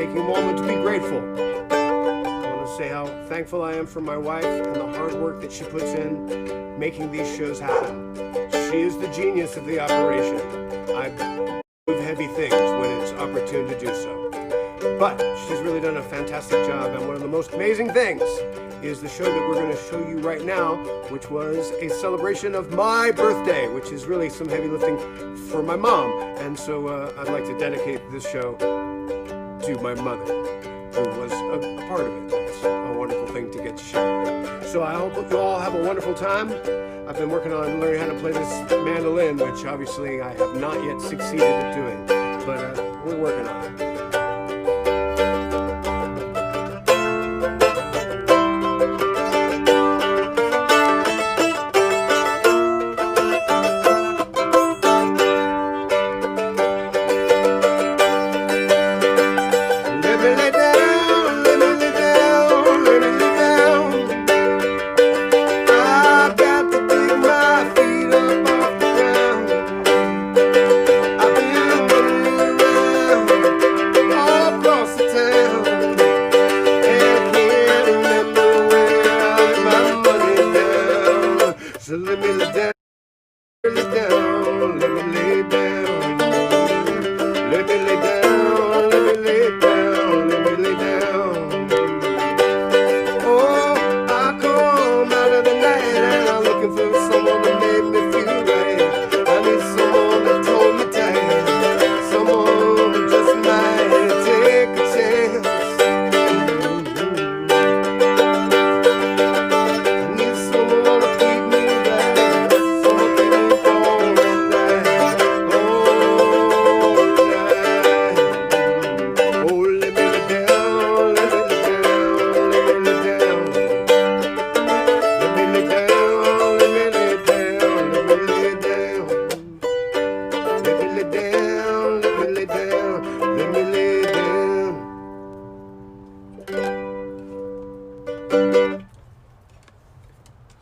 taking a moment to be grateful. I want to say how thankful I am for my wife and the hard work that she puts in making these shows happen. She is the genius of the operation. I move heavy things when it's opportune to do so. But she's really done a fantastic job, and one of the most amazing things is the show that we're going to show you right now, which was a celebration of my birthday, which is really some heavy lifting for my mom. And so I'd like to dedicate this show to my mother, who was a part of it. It's a wonderful thing to get to share. So I hope you all have a wonderful time. I've been working on learning how to play this mandolin, which obviously I have not yet succeeded at doing, but we're working on it.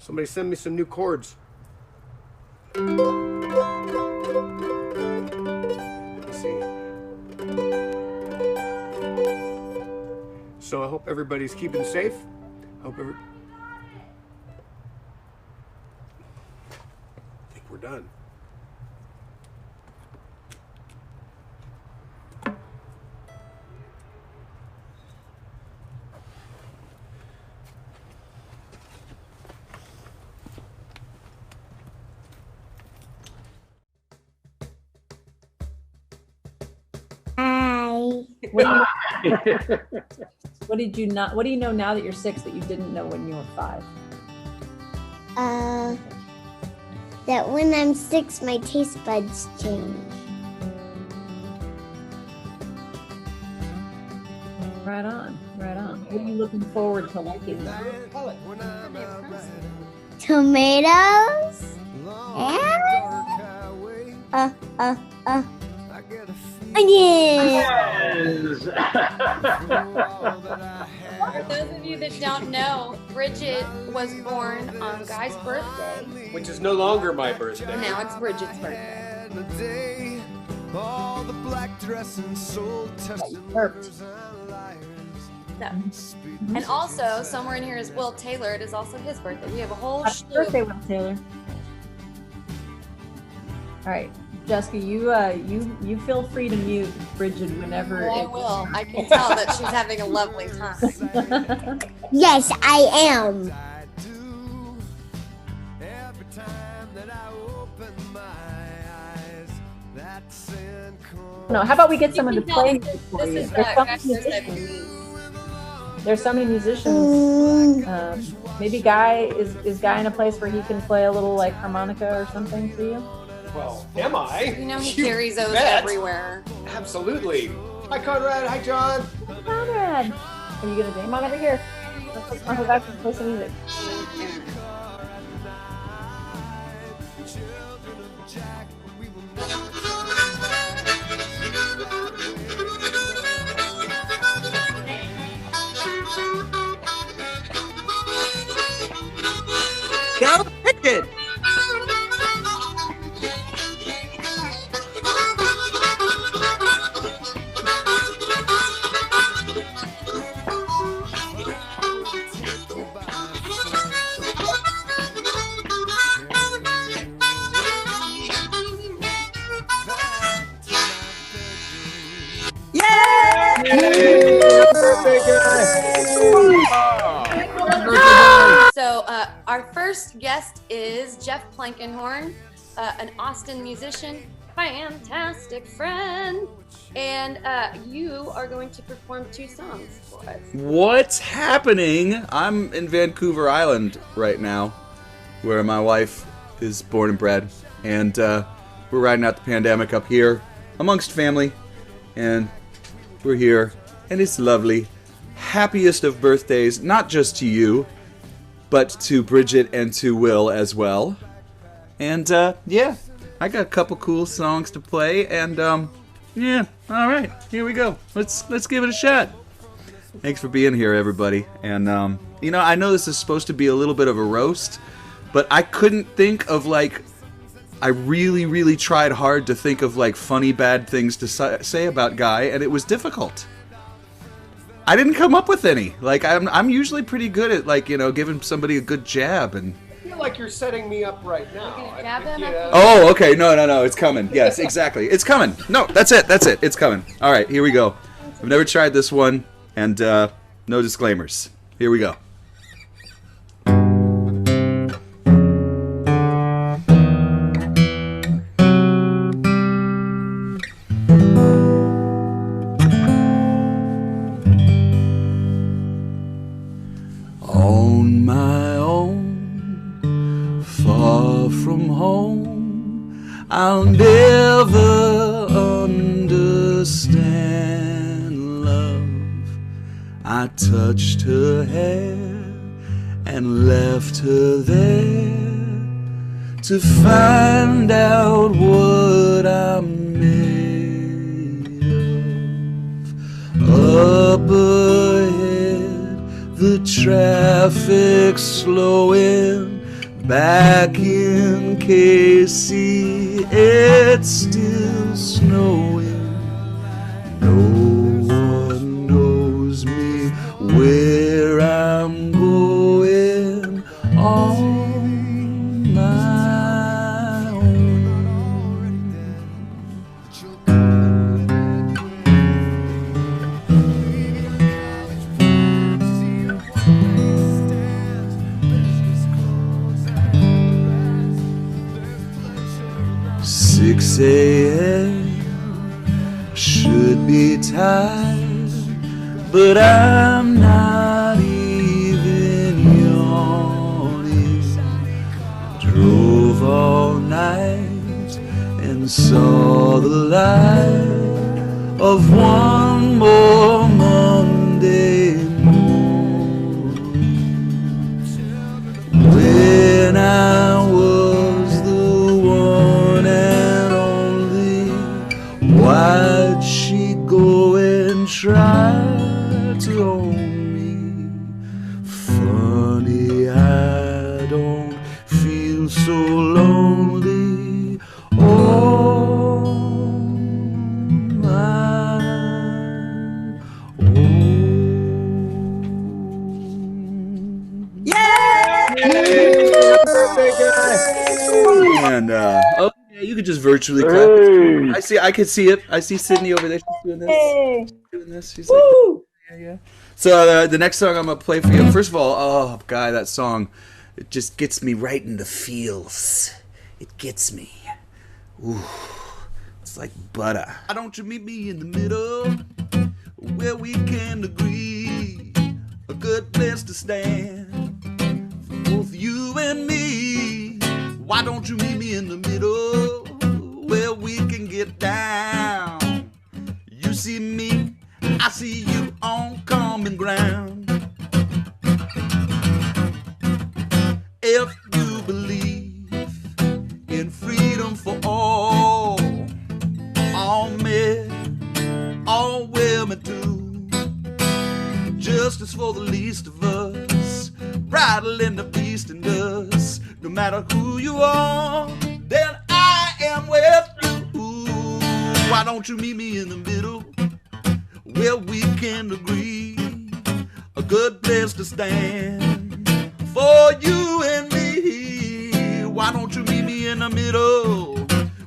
Somebody send me some new chords. Let's see. So I hope everybody's keeping safe. I think we're done. What did you not? What do you know now that you're 6 that you didn't know when you were 5? That when I'm 6, my taste buds change. Right on, right on. What are you looking forward to liking? Tomatoes and onions. For those of you that don't know, Bridget was born on Guy's birthday. Which is no longer my birthday. Now it's Bridget's birthday. All the black dress and soul Burped. And also, somewhere in here is Will Taylor. It is also his birthday. We have a whole Happy birthday, Will Taylor. All right, Jessica, you feel free to mute Bridget whenever. I will. I can tell that she's having a lovely time. Yes, I am. No, how about we get someone to play for This you? is Guy's birthday. There's so many musicians. Maybe Guy is Guy in a place where he can play a little like harmonica or something for you? Well, am I? You know he carries those everywhere. Absolutely. Hi, Conrad. Hi, John. Hi, Conrad. Are you gonna come on over here? Let's go back and play some music. Go, Bridget! So our first guest is Jeff Plankenhorn, an Austin musician, fantastic friend, and you are going to perform 2 songs for us. What's happening? I'm in Vancouver Island right now, where my wife is born and bred, and we're riding out the pandemic up here amongst family, and we're here, and it's lovely. Happiest of birthdays, not just to you, but to Bridget and to Will as well. And yeah, I got a couple cool songs to play, and yeah, all right, here we go. Let's give it a shot. Thanks for being here, everybody. And you know, I know this is supposed to be a little bit of a roast, but I couldn't think of like. I really tried hard to think of like funny bad things to say about Guy, and it was difficult. I didn't come up with any. Like I'm usually pretty good at like, you know, giving somebody a good jab, and I feel like you're setting me up right now. You're gonna jab him? oh, okay, no, it's coming. Yes, exactly, it's coming. No, that's it, it's coming. All right, here we go. I've never tried this one, and no disclaimers. Here we go. On my own, far from home, I'll never understand love. I touched her hair and left her there to find out what I'm made of. Up ahead, the traffic's slowing. Back in KC, it's still snowing. No one knows me where I'm going on my own. Six a.m. should be tired, but I'm not even yawning. Drove all night and saw the light of one more Monday morning. When I was the one and only, why'd she go and try to own me? Funny, I don't feel so lonely. Oh, my own. And oh yeah, you could just virtually clap. I could see it. I see Sydney over there. She's doing this. Hey. Doing this. She's like, yeah. So the next song I'm gonna play for you. First of all, oh Guy, that song, it just gets me right in the feels. It gets me. Ooh, it's like butter. Why don't you meet me in the middle, where we can agree? A good place to stand for both you and me. Why don't you meet me in the middle, where we can get down? You see me, I see you on common ground. If you believe in freedom for all men, all women too, justice for the least of us, bridle in the beast in us. No matter who you are, then I am with you. Why don't you meet me in the middle, where we can agree? A good place to stand for you and me. Why don't you meet me in the middle,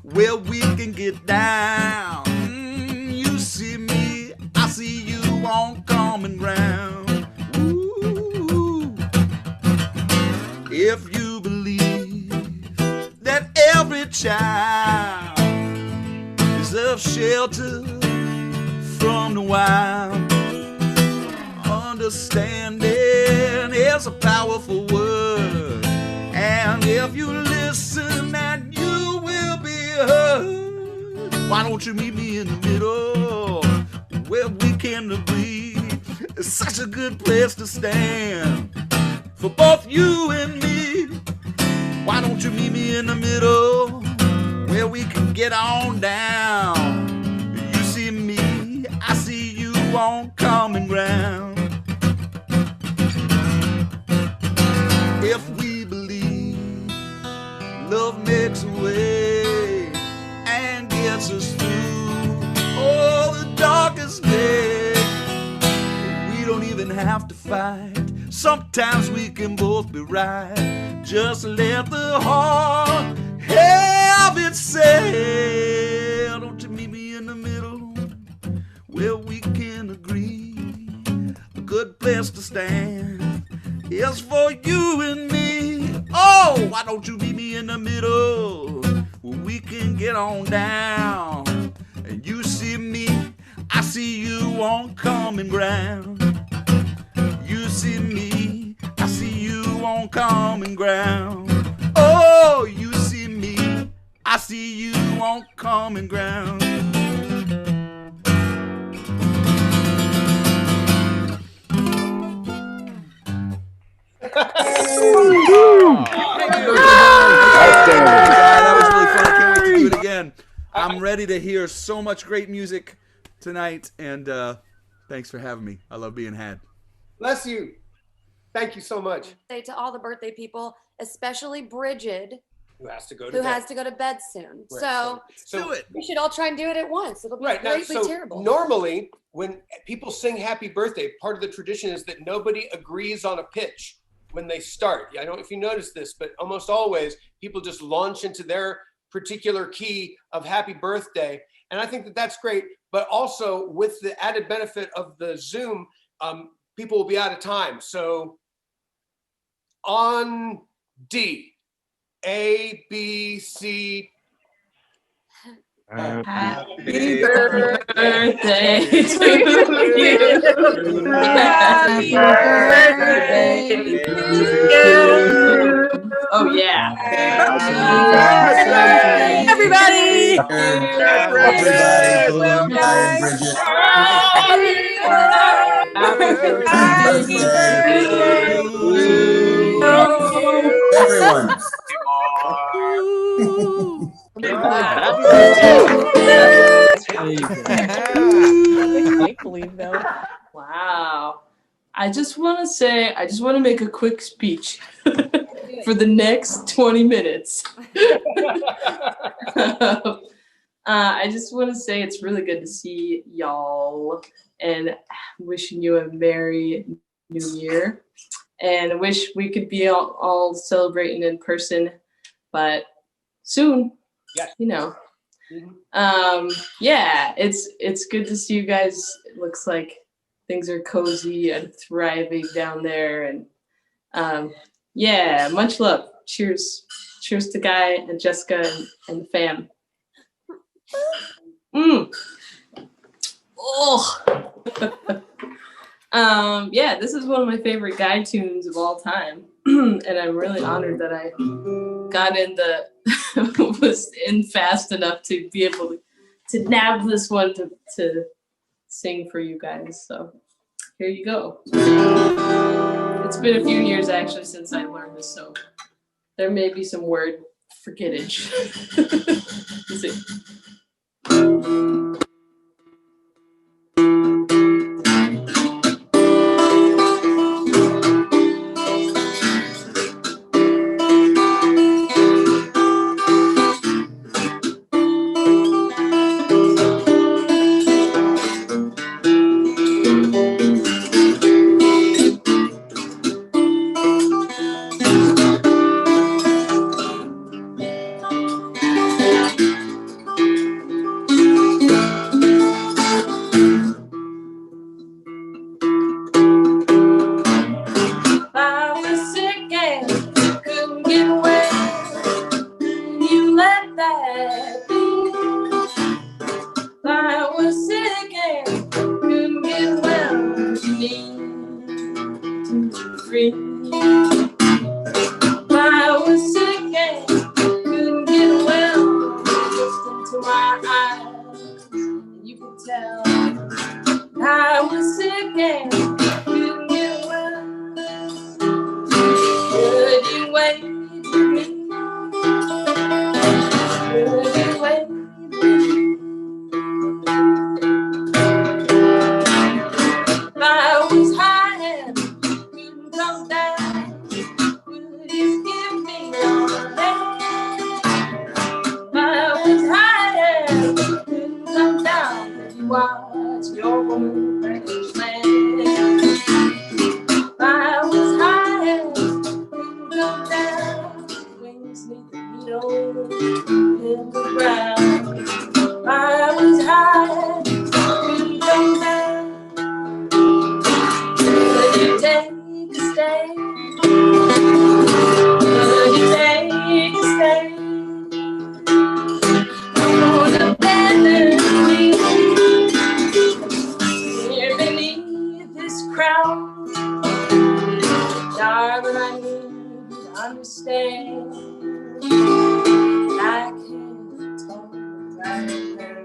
where we can get down? You see me, I see you on common ground. Ooh. If you believe that every child deserves shelter from the wild, understanding is a powerful word, and if you listen, then you will be heard. Why don't you meet me in the middle where we can agree? It's such a good place to stand for both you and me. Why don't you meet me in the middle where we can get on down? You see me, I see you on common ground. If we believe love makes a way and gets us through all the darkest day, we don't even have to fight. Sometimes we can both be right. Just let the heart have its say. Don't you meet me in the middle where we can agree? A good place to stand is for you and me. Oh, why don't you meet me in the middle where we can get on down? And you see me, I see you on common ground. You see me, I see you on common ground. Oh, you see me, I see you on common ground. That was really fun. I can't wait to do it again. I'm ready to hear so much great music tonight, and thanks for having me. I love being had. Bless you. Thank you so much. Say to all the birthday people, especially Bridget, Who has to go to who bed. has to go to bed soon. Right, So Do it. we should all try and do it at once. It'll be Right now, greatly so terrible. normally when people sing happy birthday, part of the tradition is that nobody agrees on a pitch when they start. I don't know if you noticed this, but almost always people just launch into their particular key of happy birthday. And I think that that's great, but also with the added benefit of the Zoom, people will be out of time. So on D, A, B, C. Happy birthday to you. Happy birthday to you. Oh yeah. Happy birthday, everybody. Everyone. Make believe though. Wow. I just want to make a quick speech for the next 20 minutes. I just want to say it's really good to see y'all and wishing you a Merry New Year. And I wish we could be all celebrating in person, but soon, Yes. you know. Mhm. Yeah, it's good to see you guys. It looks like things are cozy and thriving down there, and yeah, much love. Cheers to Guy and Jessica and the fam. Oh. Yeah, this is one of my favorite Guy tunes of all time, and I'm really honored that I got was in fast enough to be able to nab this one to sing for you guys. So here you go. It's been a few years actually since I learned this, so there may be some word forgettage. Let's see. free. I was sick and couldn't get well. Looked into my eyes, and you could tell. I was sick and couldn't get well. Could you wait for me? Could you wait for me? I was high and couldn't come down. Would you give me your hand? I was high and couldn't come down. Could you watch your woman crash land? I was high and couldn't come down. Wings need to meet in the ground. I was high and couldn't come down. Could you take a stand? Could you take a stand? I'm gonna abandon me here beneath this crown. Darling, I need you to understand. I can't talk right now.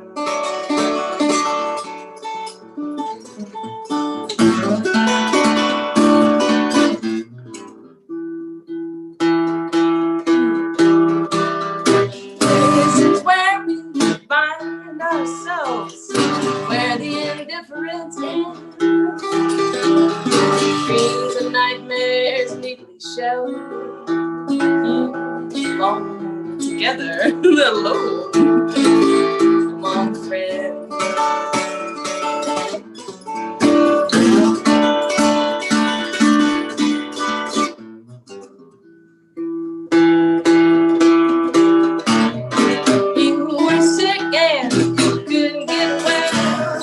This is where we find ourselves, where the indifference ends. Dreams and nightmares neatly shelved, alone together, alone among friends. You were sick and couldn't get well.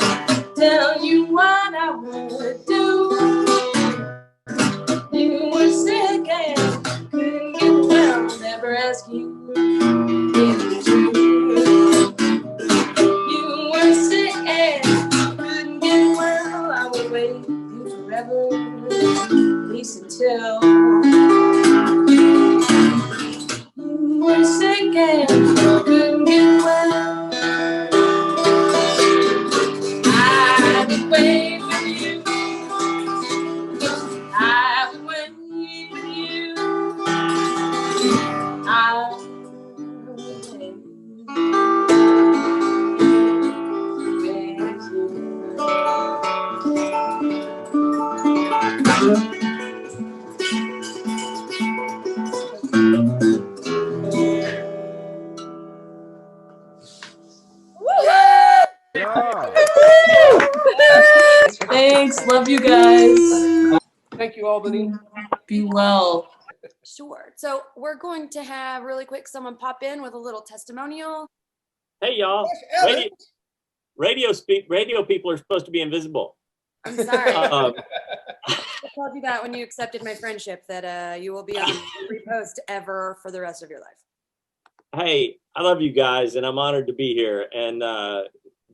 Tell you what I would do. You were sick and couldn't get well. Never ask you if it's true. You were sick and couldn't get well. I would wait with you forever, at least until you were sick and couldn't get well. I would wait for you. I would wait for you. I would wait Thanks. Love you guys. Thank you, Albany. Be well. Sure. So we're going to have really quick someone pop in with a little testimonial. Hey y'all, radio people are supposed to be invisible. I'm sorry. I told you that when you accepted my friendship, that you will be on every post ever for the rest of your life. Hey, I love you guys, and I'm honored to be here. And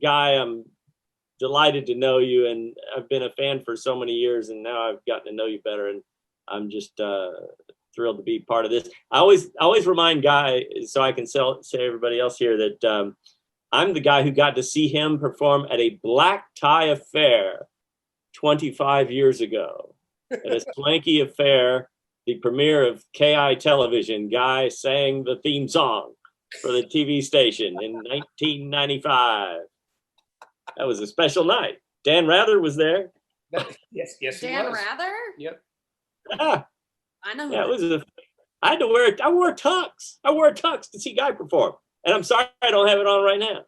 Guy, I'm delighted to know you, and I've been a fan for so many years, and now I've gotten to know you better, and I'm just thrilled to be part of this. I always remind Guy, so I can say everybody else here, that I'm the guy who got to see him perform at a black tie affair 25 years ago. At a swanky affair, the premiere of KI television, Guy sang the theme song for the TV station in 1995. That was a special night. Dan Rather was there. Yes, Dan Rather? Yep. Ah, I know. yeah, it was I wore a tux. I wore a tux to see Guy perform. And I'm sorry I don't have it on right now.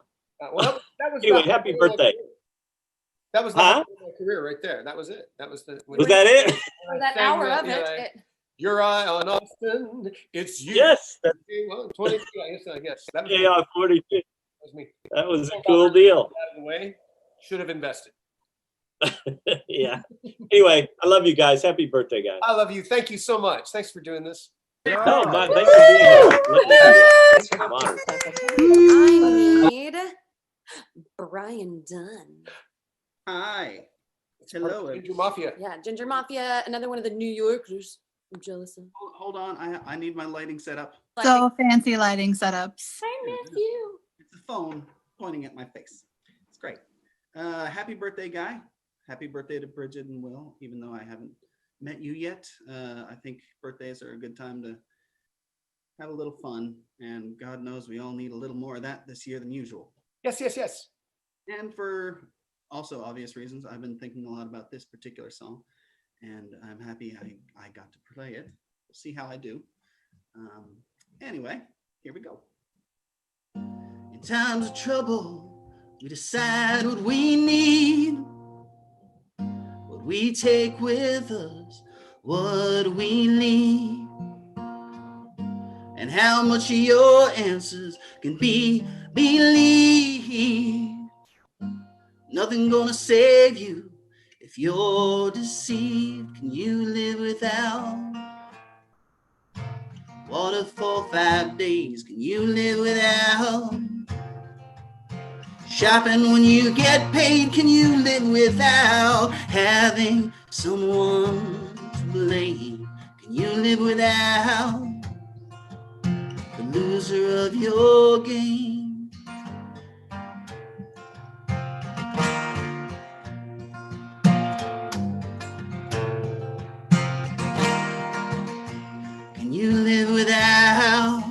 Well, that was anyway, happy birthday. That was the whole of my career right there. That was it. That was the. Was that it? For that hour of it. Your eye on Austin. It's you. Yes. 22, I guess. That was KI 42. That was me. That was a cool deal. Out of the way. Should have invested. Yeah. Anyway, I love you guys. Happy birthday, guys. I love you. Thank you so much. Thanks for doing this. No, thanks for being here. I'm honored. I need Brian Dunn. Hi. Hello. Ginger Mafia. Yeah, Ginger Mafia, another one of the New Yorkers. I'm jealous of. Hold on. I need my lighting set up. So fancy lighting setups. I miss you. It's a phone pointing at my face. It's great. Happy birthday, Guy. Happy birthday to Bridget and Will, even though I haven't met you yet. I think birthdays are a good time to have a little fun. And God knows we all need a little more of that this year than usual. Yes, yes, yes. And for also obvious reasons, I've been thinking a lot about this particular song. And I'm happy I got to play it. We'll see how I do. Anyway, here we go. In times of trouble, we decide what we need, what we take with us, what we leave, and how much of your answers can be believed. Nothing gonna save you if you're deceived. Can you live without water for 5 days? Can you live without shopping when you get paid? Can you live without having someone to blame? Can you live without the loser of your game? Can you live without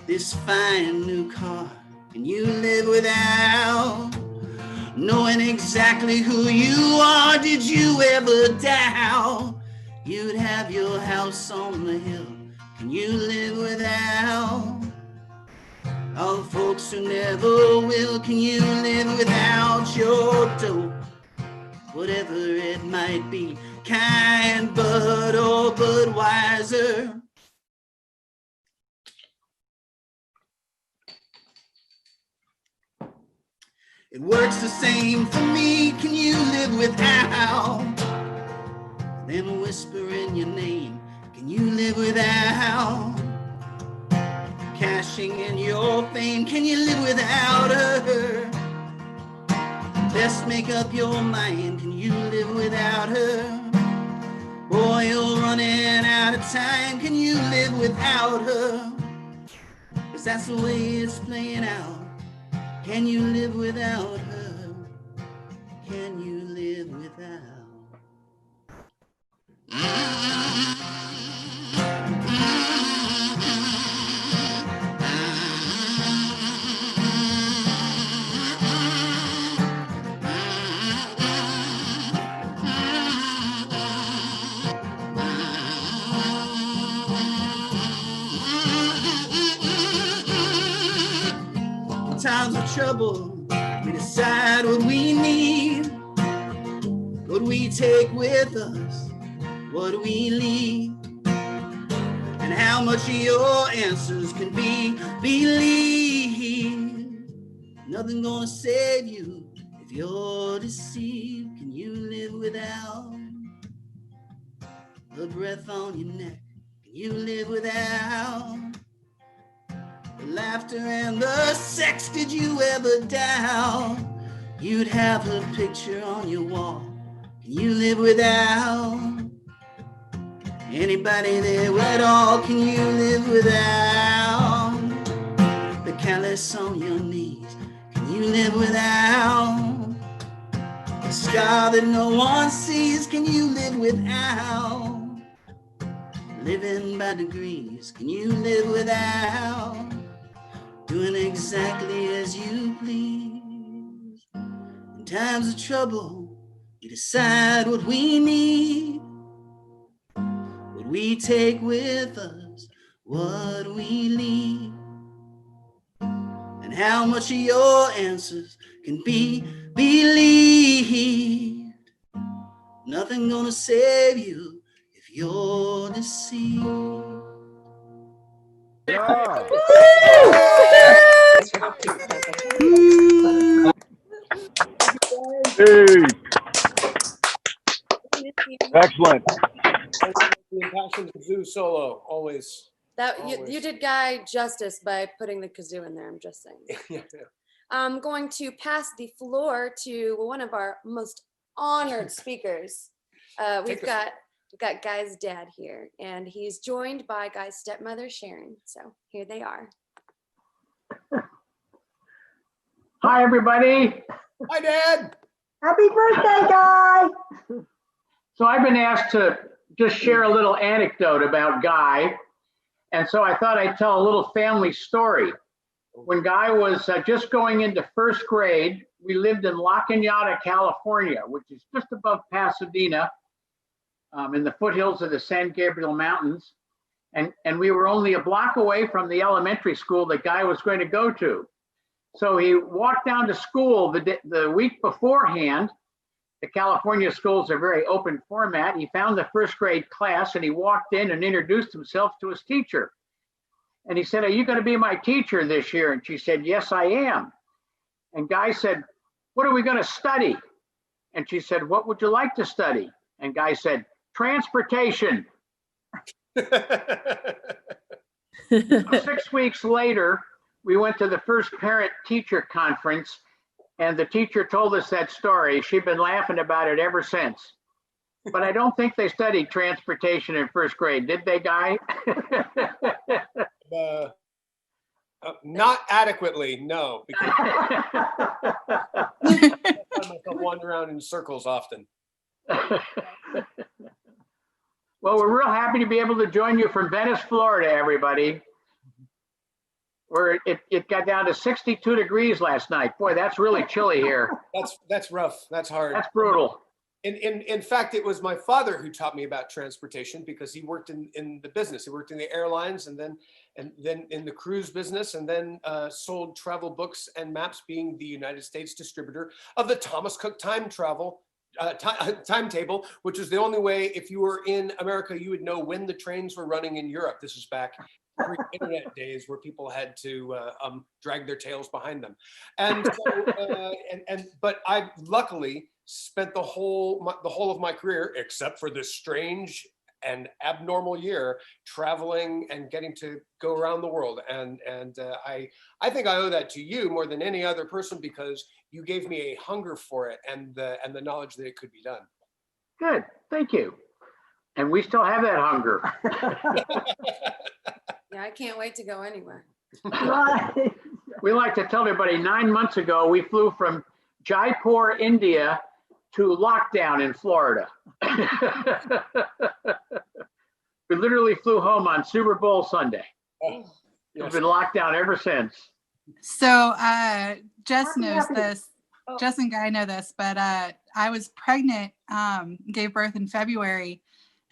this fine new car? Can you live without knowing exactly who you are? Did you ever doubt you'd have your house on the hill? Can you live without all the folks who never will? Can you live without your dope? Whatever it might be, kind Bud or Budweiser. It works the same for me. Can you live without them whispering your name? Can you live without cashing in your fame? Can you live without her? Best make up your mind. Can you live without her? Boy, you're running out of time. Can you live without her? 'Cause that's the way it's playing out. Can you live without her? Can you live without? In times of trouble, we decide what we need, what we take with us, what we leave, and how much of your answers can be believed. Nothing gonna save you if you're deceived. Can you live without the breath on your neck? Can you live without the laughter and the sex? Did you ever doubt you'd have her picture on your wall? Can you live without anybody there at all? Can you live without the callus on your knees? Can you live without the scar that no one sees? Can you live without living by degrees? Can you live without doing exactly as you please? In times of trouble, we decide what we need, what we take with us, what we leave, and how much of your answers can be believed. Nothing gonna save you if you're deceived. Yeah. Hey, excellent. The impassioned kazoo solo, always. That you did Guy justice by putting the kazoo in there. I'm just saying. Yeah. I'm going to pass the floor to one of our most honored speakers. We've got Guy's dad here, and he's joined by Guy's stepmother, Sharon. So here they are. Hi, everybody. Hi, Dad. Happy birthday, Guy. So I've been asked to just share a little anecdote about Guy. And so I thought I'd tell a little family story. When Guy was just going into first grade, we lived in La Cañada, California, which is just above Pasadena, in the foothills of the San Gabriel Mountains. And we were only a block away from the elementary school that Guy was going to go to. So he walked down to school the week beforehand. The California schools are very open format. He found the first grade class and he walked in and introduced himself to his teacher. And he said, "Are you going to be my teacher this year?" And she said, "Yes, I am." And Guy said, "What are we going to study?" And she said, "What would you like to study?" And Guy said, "Transportation." 6 weeks later, we went to the first parent-teacher conference, and the teacher told us that story. She'd been laughing about it ever since. But I don't think they studied transportation in first grade, did they, Guy? Not adequately, no. Because I find myself wandering around in circles often. Well, we're real happy to be able to join you from Venice, Florida, everybody. Where it got down to 62 degrees last night. Boy, that's really chilly here. That's rough. That's hard. That's brutal. In fact, it was my father who taught me about transportation because he worked in the business. He worked in the airlines and then in the cruise business, and then sold travel books and maps, being the United States distributor of the Thomas Cook timetable, which is the only way, if you were in America, you would know when the trains were running in Europe. This is back pre-internet days where people had to drag their tails behind them. And so, but I luckily spent the whole of my career, except for this strange and abnormal year, traveling and getting to go around the world. And I think I owe that to you more than any other person, because you gave me a hunger for it and the knowledge that it could be done. Good, thank you. And we still have that hunger. Yeah, I can't wait to go anywhere. We like to tell everybody 9 months ago, we flew from Jaipur, India to lockdown in Florida. We literally flew home on Super Bowl Sunday. Oh, We've been locked down ever since. So Jess knows this. Jess and Guy know this, but I was pregnant, gave birth in February.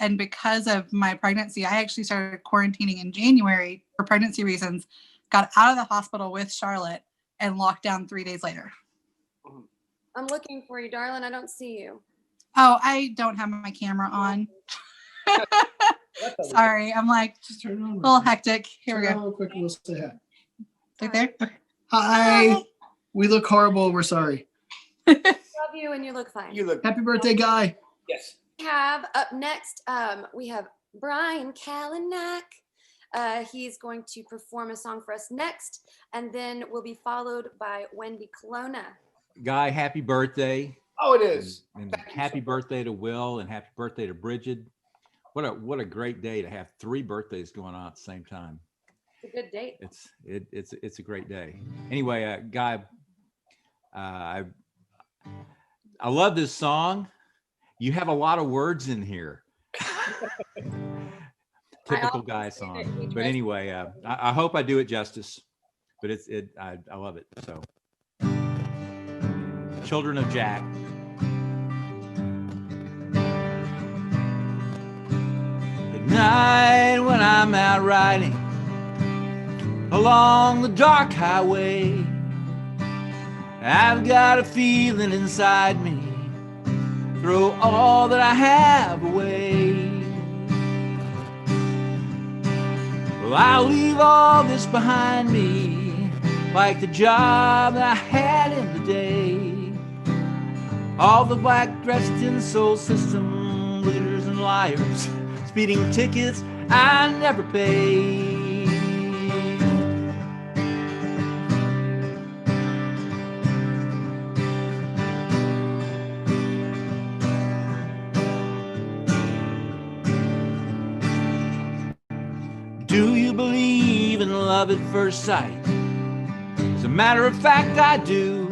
And because of my pregnancy, I actually started quarantining in January for pregnancy reasons, got out of the hospital with Charlotte, and locked down 3 days later. I'm looking for you, darling. I don't see you. Oh, I don't have my camera on. Sorry, I'm like Just turn it on. a little hectic. Here we Turn it go. on real quick and we'll say hi. Right there? Okay. Hi. We look horrible. We're sorry. Love you, and you look fine. You look. Happy birthday, Guy. Yes. We have up next, we have Brian Kalanick. He's going to perform a song for us next, and then we'll be followed by Wendy Colonna. Guy, happy birthday. Oh, it is. And happy birthday to Will, and happy birthday to Bridget. What a great day to have 3 birthdays going on at the same time. It's a good date. It's a great day. Anyway, Guy, I love this song. You have a lot of words in here. Typical Guy song. But anyway, I hope I do it justice. But I love it. So, Children of Jack. At night when I'm out riding along the dark highway, I've got a feeling inside me, throw all that I have away. Well, I'll leave all this behind me, like the job that I had in the day. All the black-dressed in-soul system leaders and liars, speeding tickets I never paid. Do you believe in love at first sight? As a matter of fact, I do.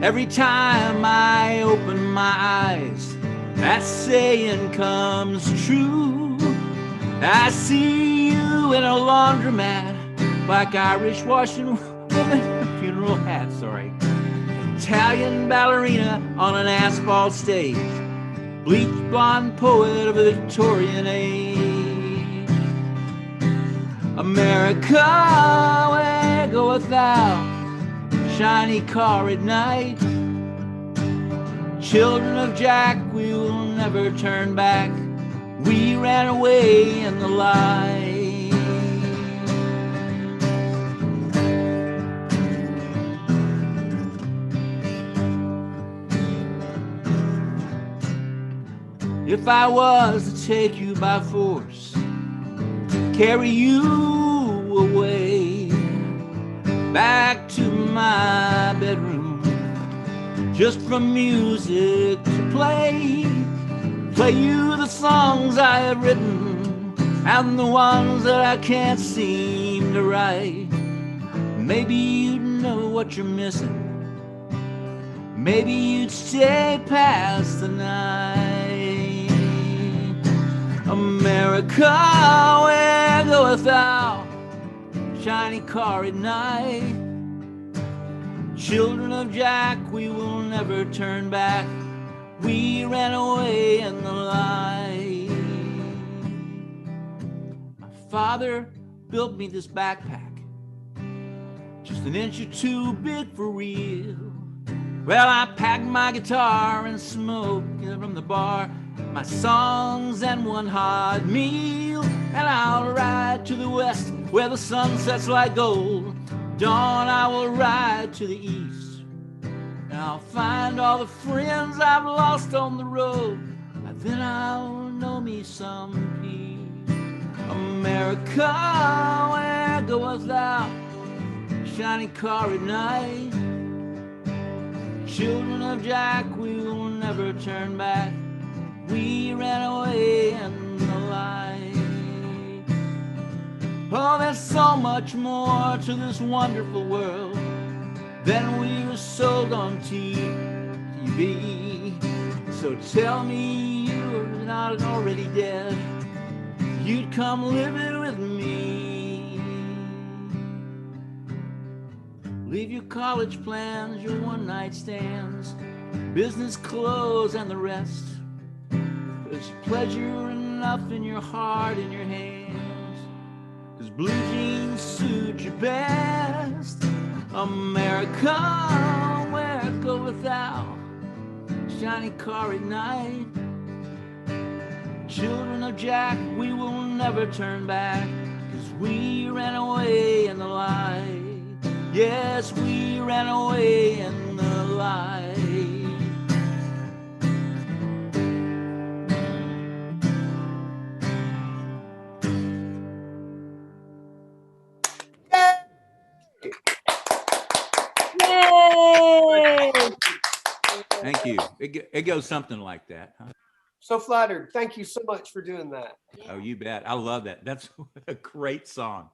Every time I open my eyes, that saying comes true. I see you in a laundromat, like Irish washing woman in a funeral hat, sorry. Italian ballerina on an asphalt stage, bleached blonde poet of the Victorian age. America, where goeth thou? Shiny car at night. Children of Jack, we will never turn back. We ran away in the light. If I was to take you by force, carry you away back to my bedroom, just for music to play you the songs I have written and the ones that I can't seem to write. Maybe you'd know what you're missing. Maybe you'd stay past the night. America, where goeth thou? Shiny car at night. Children of Jack, we will never turn back. We ran away in the light. My father built me this backpack, just an inch or two big for real. Well, I packed my guitar and smoked from the bar, my songs and one hot meal. And I'll ride to the west where the sun sets like gold. Dawn I will ride to the east. I'll find all the friends I've lost on the road. Then I'll know me some peace. America, where goest thou? Shiny car at night. Children of Jack, we will never turn back. We ran away in the light. Oh, there's so much more to this wonderful world than we were sold on TV. So tell me you're not already dead. You'd come living with me. Leave your college plans, your one-night stands, business clothes and the rest. There's pleasure enough in your heart and your hands, 'cause blue jeans suit you best. America, where goeth thou? Shiny car at night. Children of Jack, we will never turn back, 'cause we ran away in the light. Yes, we ran away in the light. Yay! Thank you. It goes something like that. Huh? So flattered. Thank you so much for doing that. Oh, you bet. I love that. That's a great song.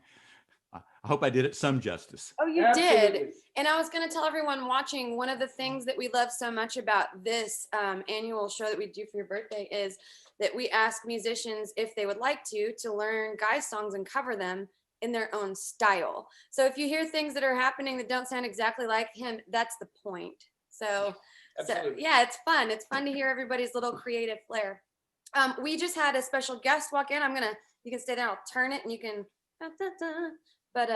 I hope I did it some justice. Oh, you Absolutely. did. And I was going to tell everyone watching, one of the things that we love so much about this annual show that we do for your birthday is that we ask musicians if they would like to learn Guy's songs and cover them in their own style. So if you hear things that are happening that don't sound exactly like him, that's the point. So yeah, it's fun. It's fun to hear everybody's little creative flair. We just had a special guest walk in. You can stay there. I'll turn it and you can, but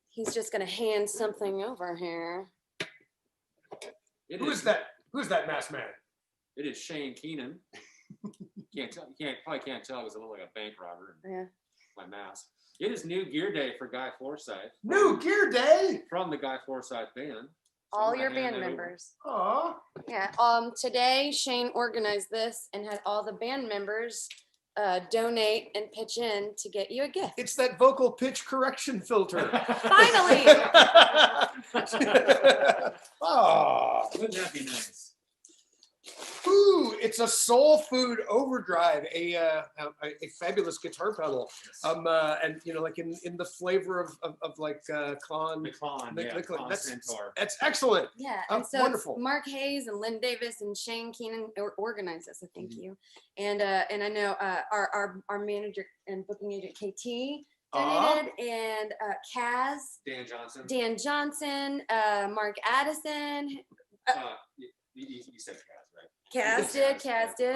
he's just gonna hand something over here. Who's that masked man? It is Shane Keenan. Probably can't tell because I look like a bank robber. Yeah. My mask. It is New Gear Day for Guy Forsyth. New Gear Day from the Guy Forsyth band. All your band members. Aw. Yeah. Today Shane organized this and had all the band members donate and pitch in to get you a gift. It's that vocal pitch correction filter. Finally. Oh, Wouldn't that be nice? Ooh, it's a Soul Food Overdrive, a fabulous guitar pedal, and like in the flavor of like Klon. The Klon, Klon Centaur. That's excellent. Yeah, and so wonderful. It's Mark Hayes and Lynn Davis and Shane Keenan organized this. So thank you, and I know our manager and booking agent KT donated, and Kaz, Dan Johnson, Mark Addison. You said Kaz, right? Kaz did.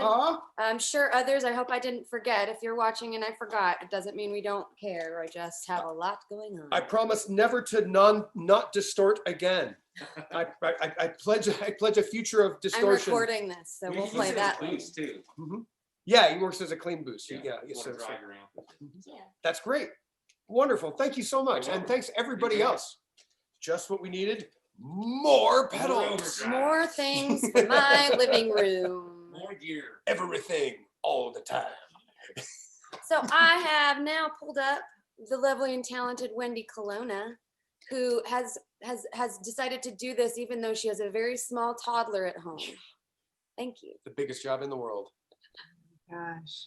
I'm sure others. I hope I didn't forget. If you're watching and I forgot, it doesn't mean we don't care. I just have a lot going on. I promise never to not distort again. I pledge a future of distortion. I'm recording this, so we'll play that boost too. Yeah, he works as a clean boost. Yeah. That's great. Wonderful. Thank you so much, and thanks everybody else. Just what we needed. More pedals. More things for my living room. More gear. Everything all the time. So I have now pulled up the lovely and talented Wendy Colonna, who has decided to do this even though she has a very small toddler at home. Thank you. The biggest job in the world. Gosh.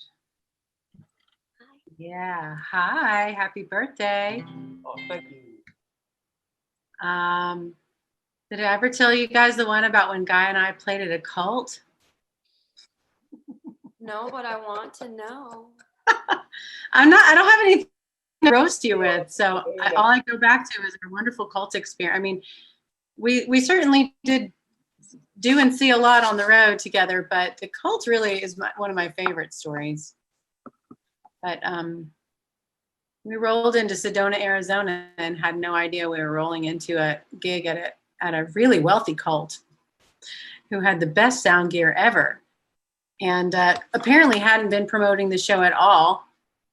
Yeah. Hi. Happy birthday. Oh, thank you. Did I ever tell you guys the one about when Guy and I played at a cult? No, but I want to know. I don't have anything to roast you with. So all I go back to is our wonderful cult experience. I mean, we certainly did do and see a lot on the road together, but the cult really is one of my favorite stories. But we rolled into Sedona, Arizona, and had no idea we were rolling into a gig at a really wealthy cult who had the best sound gear ever, and apparently hadn't been promoting the show at all,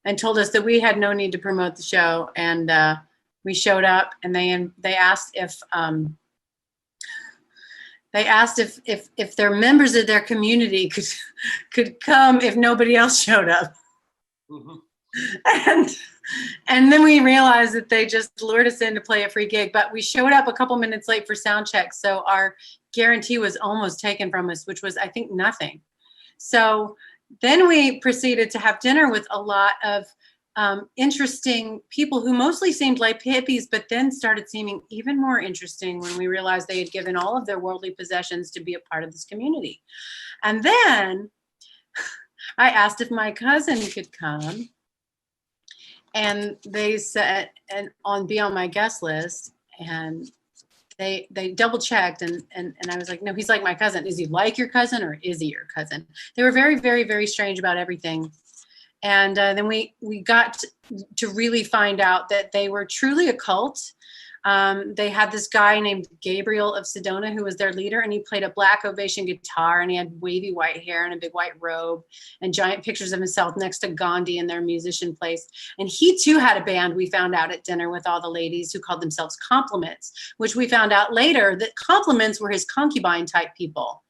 and told us that we had no need to promote the show. And we showed up, and they asked if their members of their community could come if nobody else showed up. And then we realized that they just lured us in to play a free gig, but we showed up a couple minutes late for sound check, so our guarantee was almost taken from us, which was, I think, nothing. So then we proceeded to have dinner with a lot of interesting people who mostly seemed like hippies, but then started seeming even more interesting when we realized they had given all of their worldly possessions to be a part of this community. And then I asked if my cousin could come, and they said be on my guest list, and they double checked, and I was like, no, he's like my cousin. Is he like your cousin, or is he your cousin? They were very, very, very strange about everything. And then we got to really find out that they were truly a cult. They had this guy named Gabriel of Sedona who was their leader, and he played a Black Ovation guitar, and he had wavy white hair and a big white robe and giant pictures of himself next to Gandhi in their musician place. And he too had a band, we found out at dinner, with all the ladies who called themselves Compliments, which we found out later that Compliments were his concubine type people.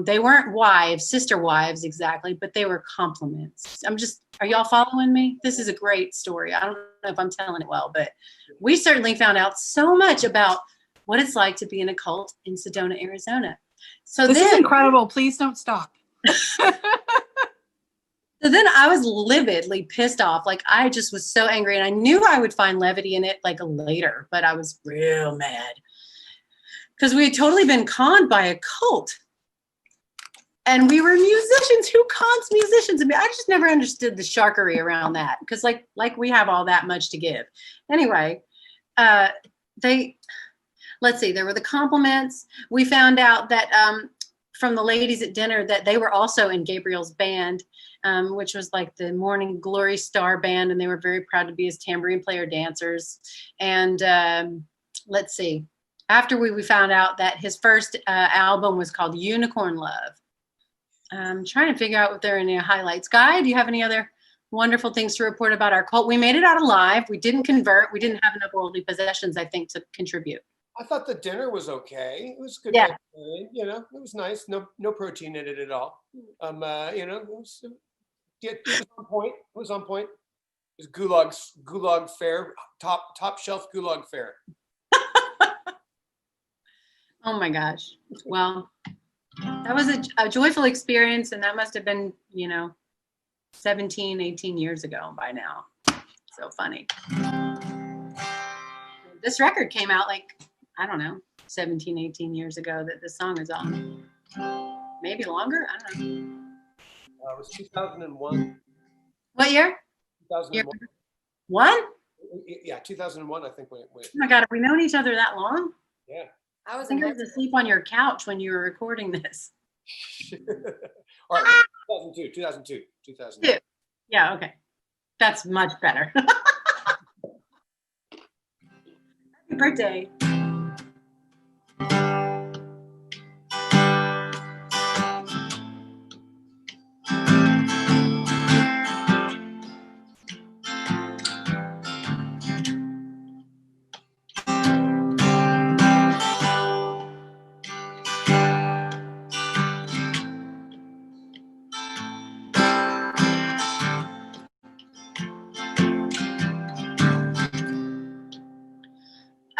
They weren't wives, sister wives exactly, but they were compliments. Are y'all following me? This is a great story. I don't know if I'm telling it well, but we certainly found out so much about what it's like to be in a cult in Sedona, Arizona. So this is incredible. Please don't stop. So then I was lividly pissed off. Like, I just was so angry, and I knew I would find levity in it like later, but I was real mad because we had totally been conned by a cult. And we were musicians. Who cons musicians? I mean, I just never understood the sharkery around that, because like we have all that much to give. Anyway, let's see, there were the Compliments. We found out that from the ladies at dinner that they were also in Gabriel's band, which was like the Morning Glory Star band, and they were very proud to be his tambourine player dancers. And let's see, after we found out that his first album was called Unicorn Love. I'm trying to figure out if there are any highlights. Guy, do you have any other wonderful things to report about our cult? We made it out alive. We didn't convert. We didn't have enough worldly possessions, I think, to contribute. I thought the dinner was okay. It was good. Yeah. It was nice. No protein in it at all. It was on point. It was on point. It was gulag fare, top shelf gulag fare. Oh my gosh. Well, That was a joyful experience, and that must have been, 17, 18 years ago by now. So funny. This record came out like, I don't know, 17, 18 years ago that this song is on. Maybe longer? I don't know. It was 2001. What year? 2001. One? Yeah, 2001, I think. Oh my God, have we known each other that long? Yeah. I think I was asleep on your couch when you were recording this. All right, 2002. Yeah, okay. That's much better. Happy birthday.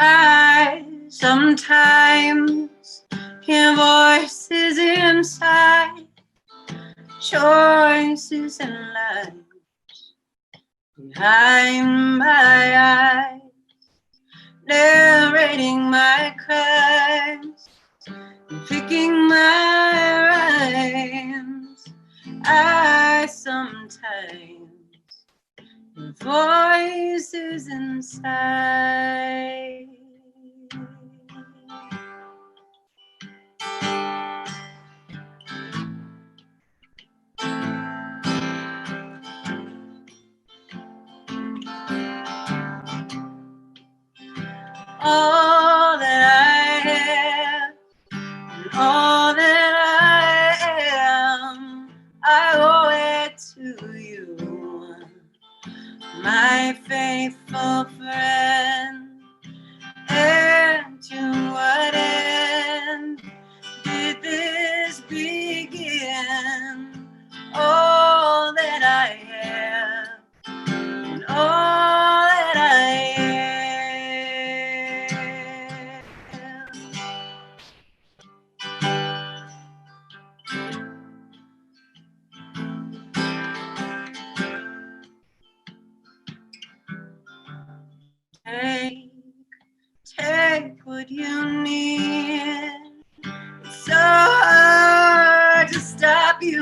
I sometimes hear voices inside, choices in life behind my eyes, narrating my crimes, picking my rhymes. I sometimes hear voices inside. All that I have and all that I am, I owe it to you, my faithful friend. And to what end did this begin? All that I have and all that I Take what you need. It's so hard to stop you,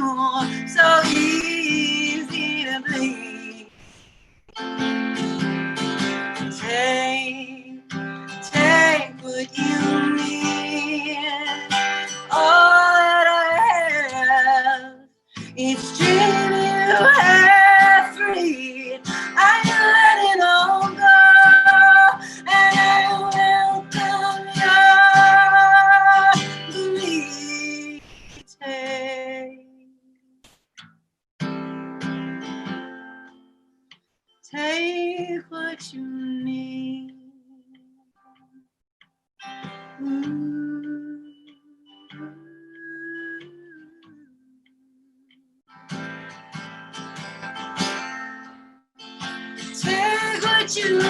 so easy to bleed. Take what you need. All that I have, each dream you have freed, I let it all go. And I welcome your belief. Take what you need. Take what you need.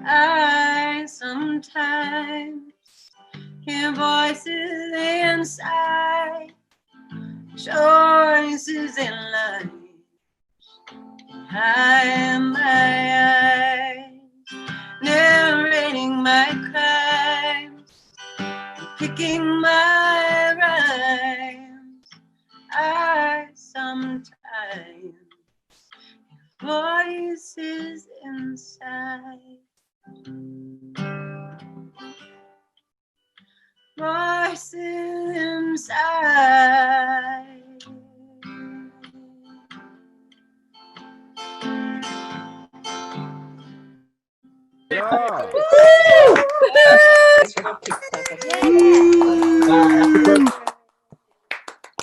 I sometimes hear voices inside, choices in life behind my eyes, narrating my crimes, picking my rhymes. I sometimes hear voices inside. Voices inside.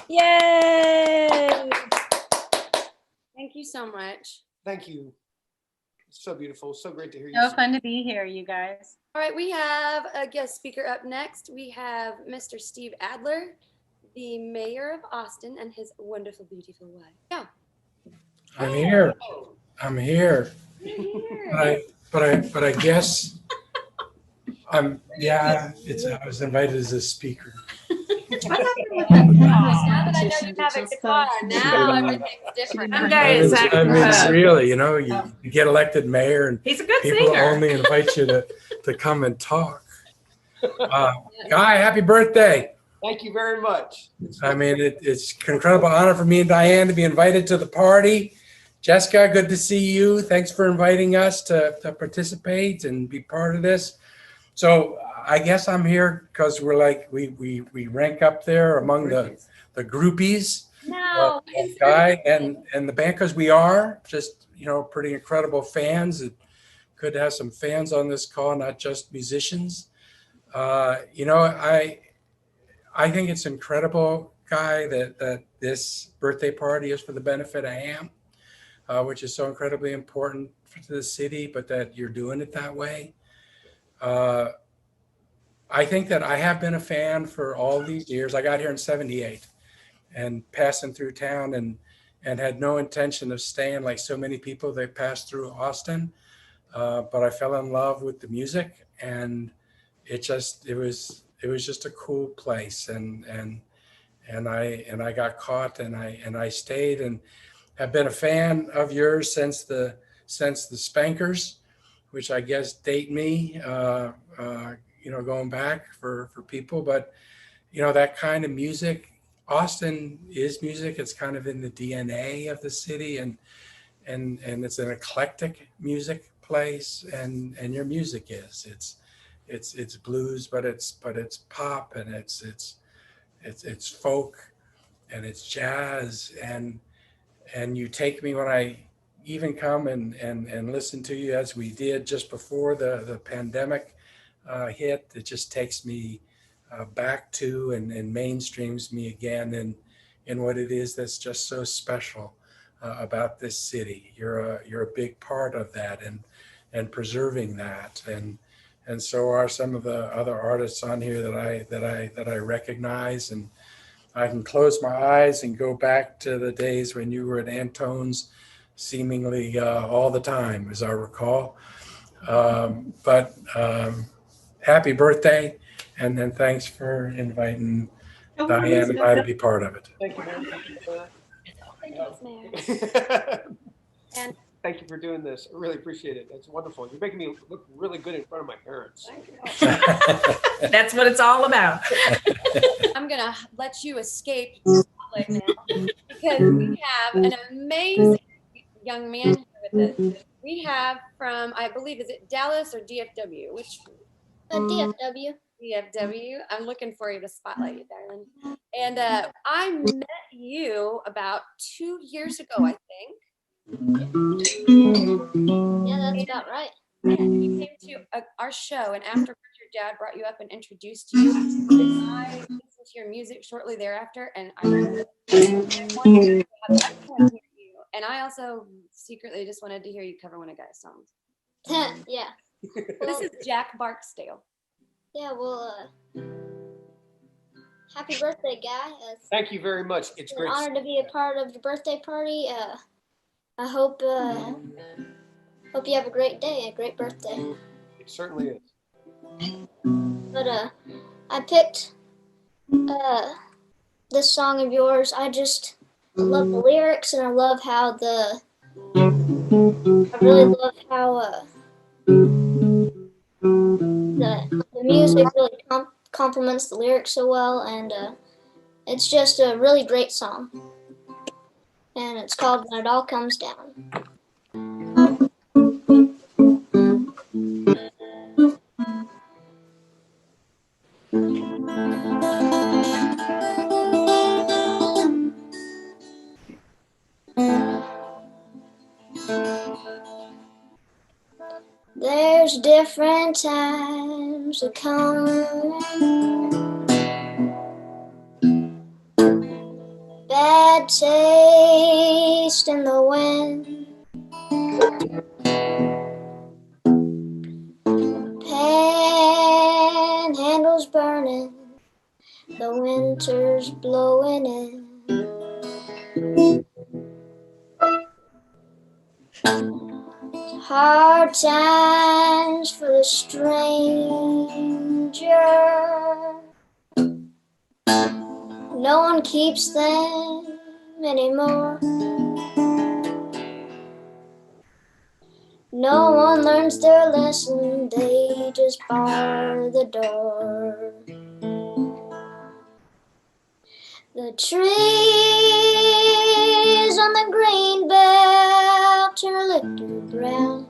Yay! Thank you so much. Thank you. It's so beautiful. So great to hear you. So fun to be here, you guys. All right, we have a guest speaker up next. We have Mr. Steve Adler, the mayor of Austin, and his wonderful, beautiful wife. Yeah. I'm here. I'm here. You're But I guess I was invited as a speaker. Now that I know you have a guitar, now everything's different. Really, you get elected mayor and He's a good people singer. only invite you to come and talk. Guy, happy birthday. Thank you very much. I mean, it's an incredible honor for me and Diane to be invited to the party. Jessica, good to see you. Thanks for inviting us to participate and be part of this. So I guess I'm here because we're like, we rank up there among the groupies. No. Guy and the band, because we are just, pretty incredible fans. It could have some fans on this call, not just musicians. I think it's incredible, Guy, that this birthday party is for the benefit of ham, which is so incredibly important to the city, but that you're doing it that way. I think that I have been a fan for all these years. I got here in '78 and passing through town and had no intention of staying like so many people that passed through Austin. But I fell in love with the music, and it was just a cool place. And I got caught, and I stayed and have been a fan of yours since the Spankers, which I guess date me, going back for people. But, that kind of music, Austin is music. It's kind of in the DNA of the city, and it's an eclectic music place, and your music is. It's blues, but it's pop, and it's folk, and it's jazz, and you take me when I even come and listen to you as we did just before the pandemic hit. It just takes me back to and mainstreams me again in what it is that's just so special about this city. You're a big part of that and preserving that, and so are some of the other artists on here that I recognize. And I can close my eyes and go back to the days when you were at Antone's seemingly all the time, as I recall. But happy birthday, and then thanks for inviting Diane and I to be part of it. Thank you very much. And thank you for doing this. I really appreciate it. It's wonderful. You're making me look really good in front of my parents. That's what it's all about. I'm going to let you escape the spotlight now, because we have an amazing young man here with us. We have from, I believe, is it Dallas or DFW? Which? DFW. DFW. I'm looking for you to spotlight you, darling. And I met you about 2 years ago, I think. Yeah, that's about right. And you came to our show, and afterwards your dad brought you up and introduced you. And I listened to your music shortly thereafter, and I wanted to hear you. And I also secretly just wanted to hear you cover one of Guy's songs. Yeah. This is Jack Barksdale. Yeah, well, happy birthday, Guy. Thank you very much. It's great. An honor to be a part of your birthday party. I hope you have a great day, a great birthday. It certainly is. But I picked this song of yours. I just love the lyrics, and I love how I really love how the music really complements the lyrics so well, and it's just a really great song. And it's called When It All Comes Down. There's different times that come, bad taste in the wind, pain winter's blowing in. Hard times for the stranger. No one keeps them anymore. No one learns their lesson, they just bar the door. The trees on the green belt turn a little brown.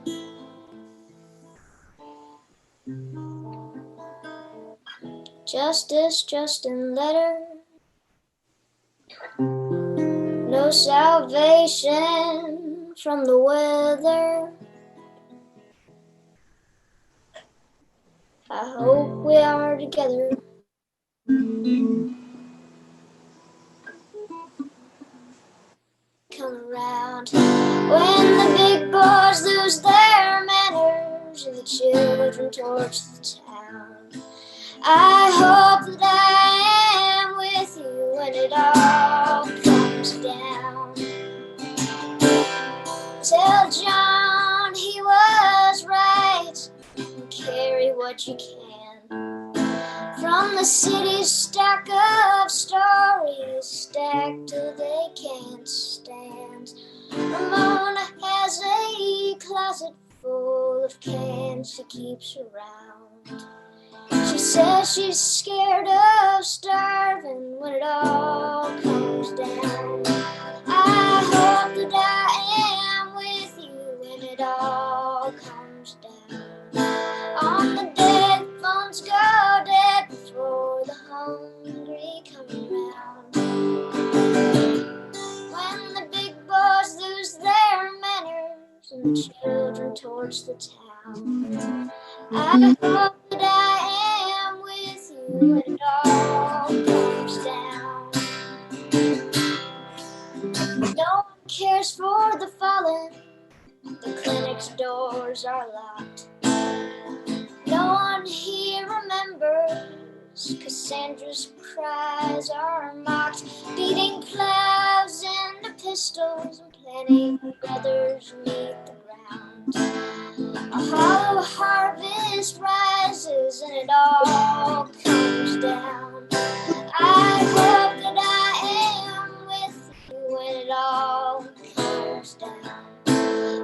Justice just in letter, no salvation from the weather. I hope we are together. Come around when the big boys lose their manners and the children torch the town. I hope that I am with you when it all comes down. Tell John he was right, and carry what you can from the city's stack of stories, stacked till they can't stand. Ramona has a closet full of cans she keeps around. She says she's scared of starving when it all comes down. I hope that I am with you when it all comes down. On the dead, phones go dead before the hungry come around. When the big boys lose their manners and the children torch the town, I hope that I am with you when it all comes down. No one cares for the fallen, the clinic's doors are locked. No one here remembers Cassandra's cries are mocked. Beating clouds into pistols and planting brothers beneath the ground. A hollow harvest rises and it all comes down. I hope that I am with you when it all comes down.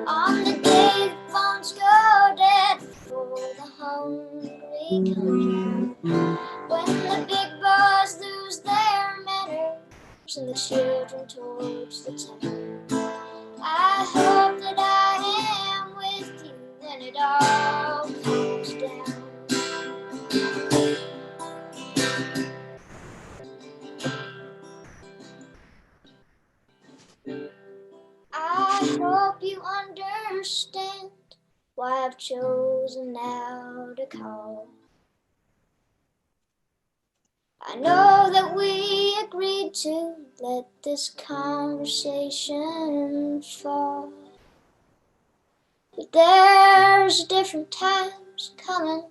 On the day the phones go dead before the hungry come around. When the big boys lose their manners and the children torch the town. I hope that I am with you when it all comes down. I hope you understand why I've chosen now to call. I know that we agreed to let this conversation fall. But there's different times coming,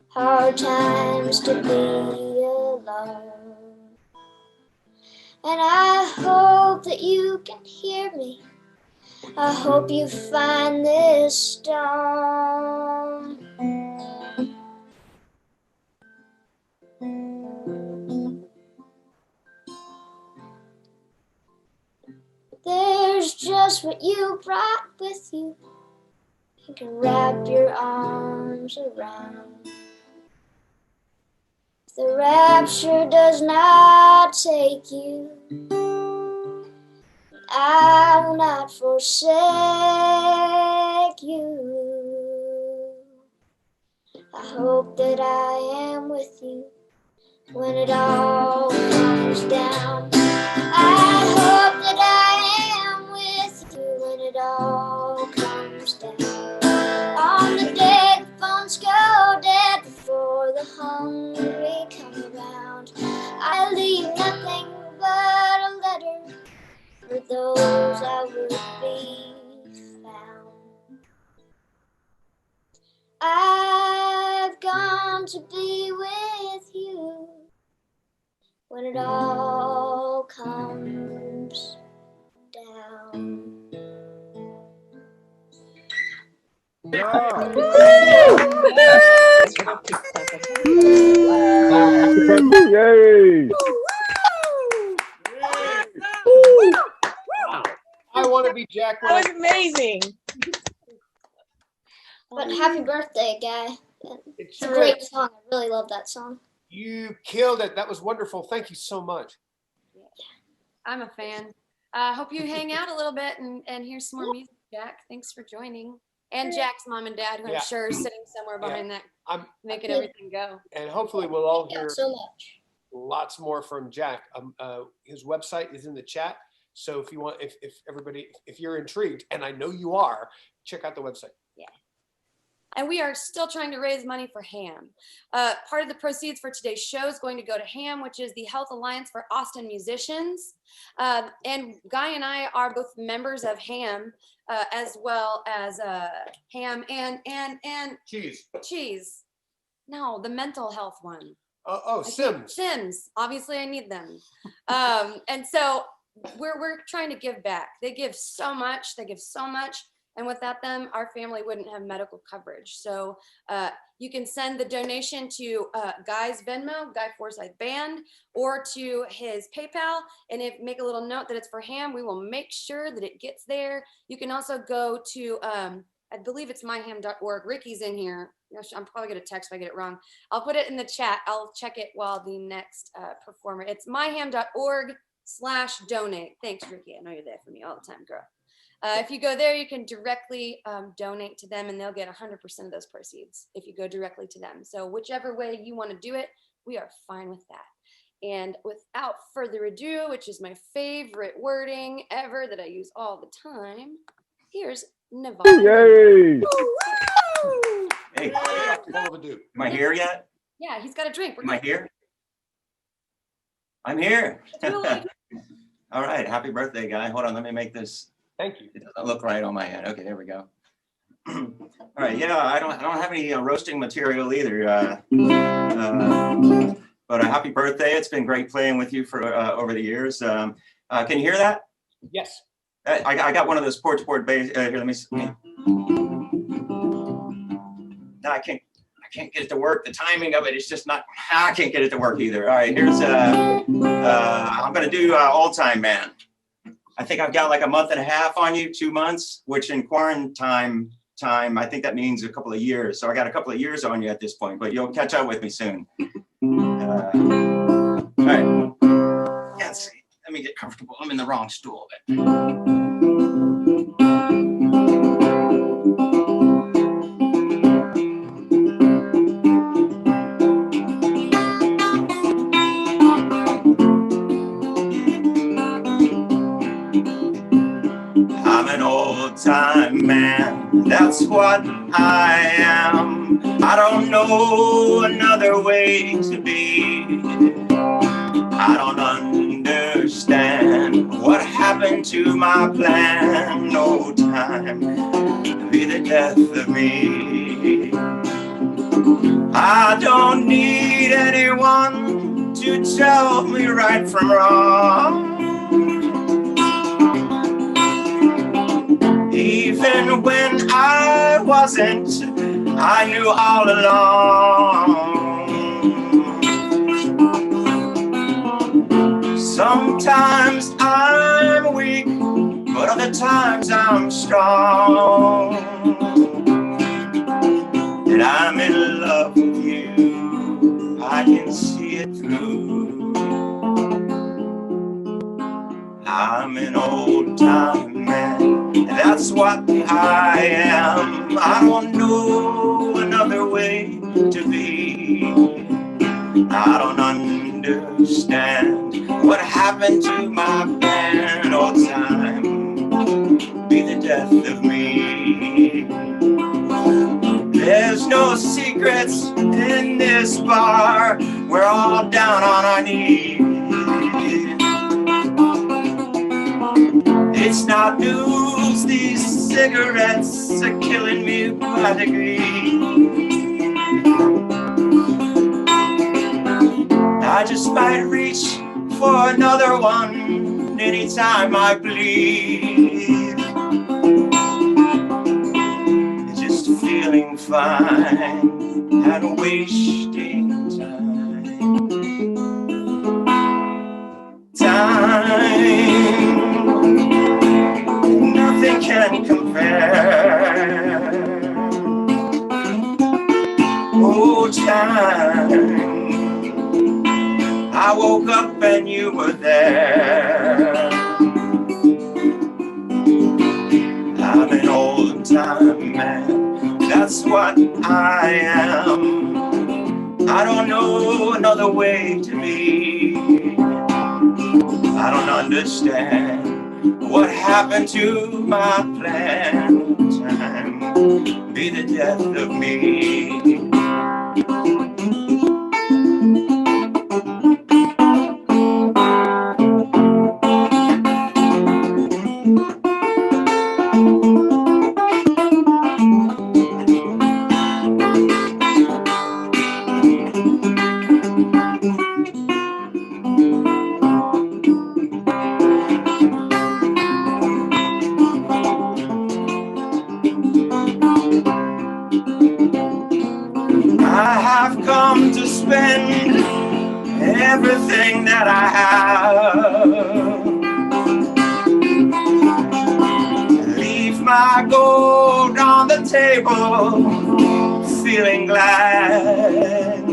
hard times to be alone. And I hope that you can hear me. I hope you find this stone. There's just what you brought with you. You can wrap your arms around. If the rapture does not take you, I will not forsake you. I hope that I am with you when it all comes down. I hope that I am with you when it all comes down. On the day the phones go dead before the hungry come around, I leave nothing but a letter for those I would be found. I've gone to be with you when it all comes down. Yay! I want to be Jack. That was amazing. But happy birthday, Guy. It's a sure great is. song. I really love that song. You killed it. That was wonderful. Thank you so much. I'm a fan. Hope you hang out a little bit and hear some more music, Jack. Thanks for joining. And Jack's mom and dad, who Yeah. I'm sure is sitting somewhere behind that, making everything go. And hopefully we'll all hear so much. lots more from Jack. His website is in the chat. So if you want, if everybody, if you're intrigued, and I know you are, check out the website. Yeah. And we are still trying to raise money for HAM. Part of the proceeds for today's show is going to go to HAM, which is the Health Alliance for Austin Musicians. And Guy and I are both members of HAM, as well as HAM and Cheese. No, the mental health one. Sims. Sims. Obviously, I need them. And so we're trying to give back. They give so much. And without them, our family wouldn't have medical coverage. So you can send the donation to Guy's Venmo, Guy Forsyth Band, or to his PayPal. And make a little note that it's for HAM, we will make sure that it gets there. You can also go to, I believe it's myham.org. Ricky's in here. I'm probably going to text if I get it wrong. I'll put it in the chat. I'll check it while the next performer. It's myham.org/donate. Thanks, Ricky. I know you're there for me all the time, girl. If you go there, you can directly donate to them, and they'll get 100% of those proceeds if you go directly to them. So whichever way you want to do it, we are fine with that. And without further ado, which is my favorite wording ever that I use all the time, here's Navarre. Yay! Hey, am I here yet? Yeah, he's got a drink. Am I here? I'm here. All right, happy birthday, Guy. Hold on, let me make this. Thank you. It doesn't look right on my head. Okay, there we go. All right, yeah, I don't have any roasting material either. But a happy birthday. It's been great playing with you for over the years. Can you hear that? Yes. I got one of those porch board bass. Here, let me see. No, I can't get it to work. The timing of it is just not. I can't get it to work either. All right, here's I'm gonna do Old Time Man. I think I've got like a month and a half on you, 2 months, which in quarantine time, I think that means a couple of years. So I got a couple of years on you at this point, but you'll catch up with me soon. All right. Let's see. Let me get comfortable. I'm in the wrong stool. I'm an old-time man, that's what I am. I don't know another way to be. I don't understand what happened to my plan. No time be the death of me. I don't need anyone to tell me right from wrong. Even when I wasn't, I knew all along. Sometimes I'm weak, but other times I'm strong. And I'm in love with you, I can see it through. I'm an old-time man, that's what I am. I don't know another way to be. I don't understand what happened to my band. Old time be the death of me. There's no secrets in this bar. We're all down on our knees. It's not news, these cigarettes are killing me by degrees. I just might reach for another one anytime I bleed. Just feeling fine and wasting time. Nothing can compare. Oh, time. I woke up and you were there. I'm an old time man, that's what I am. I don't know another way to be. I don't understand what happened to my plan. Time be the death of me. I have come to spend everything that I have. Leave my gold on the table, feeling glad.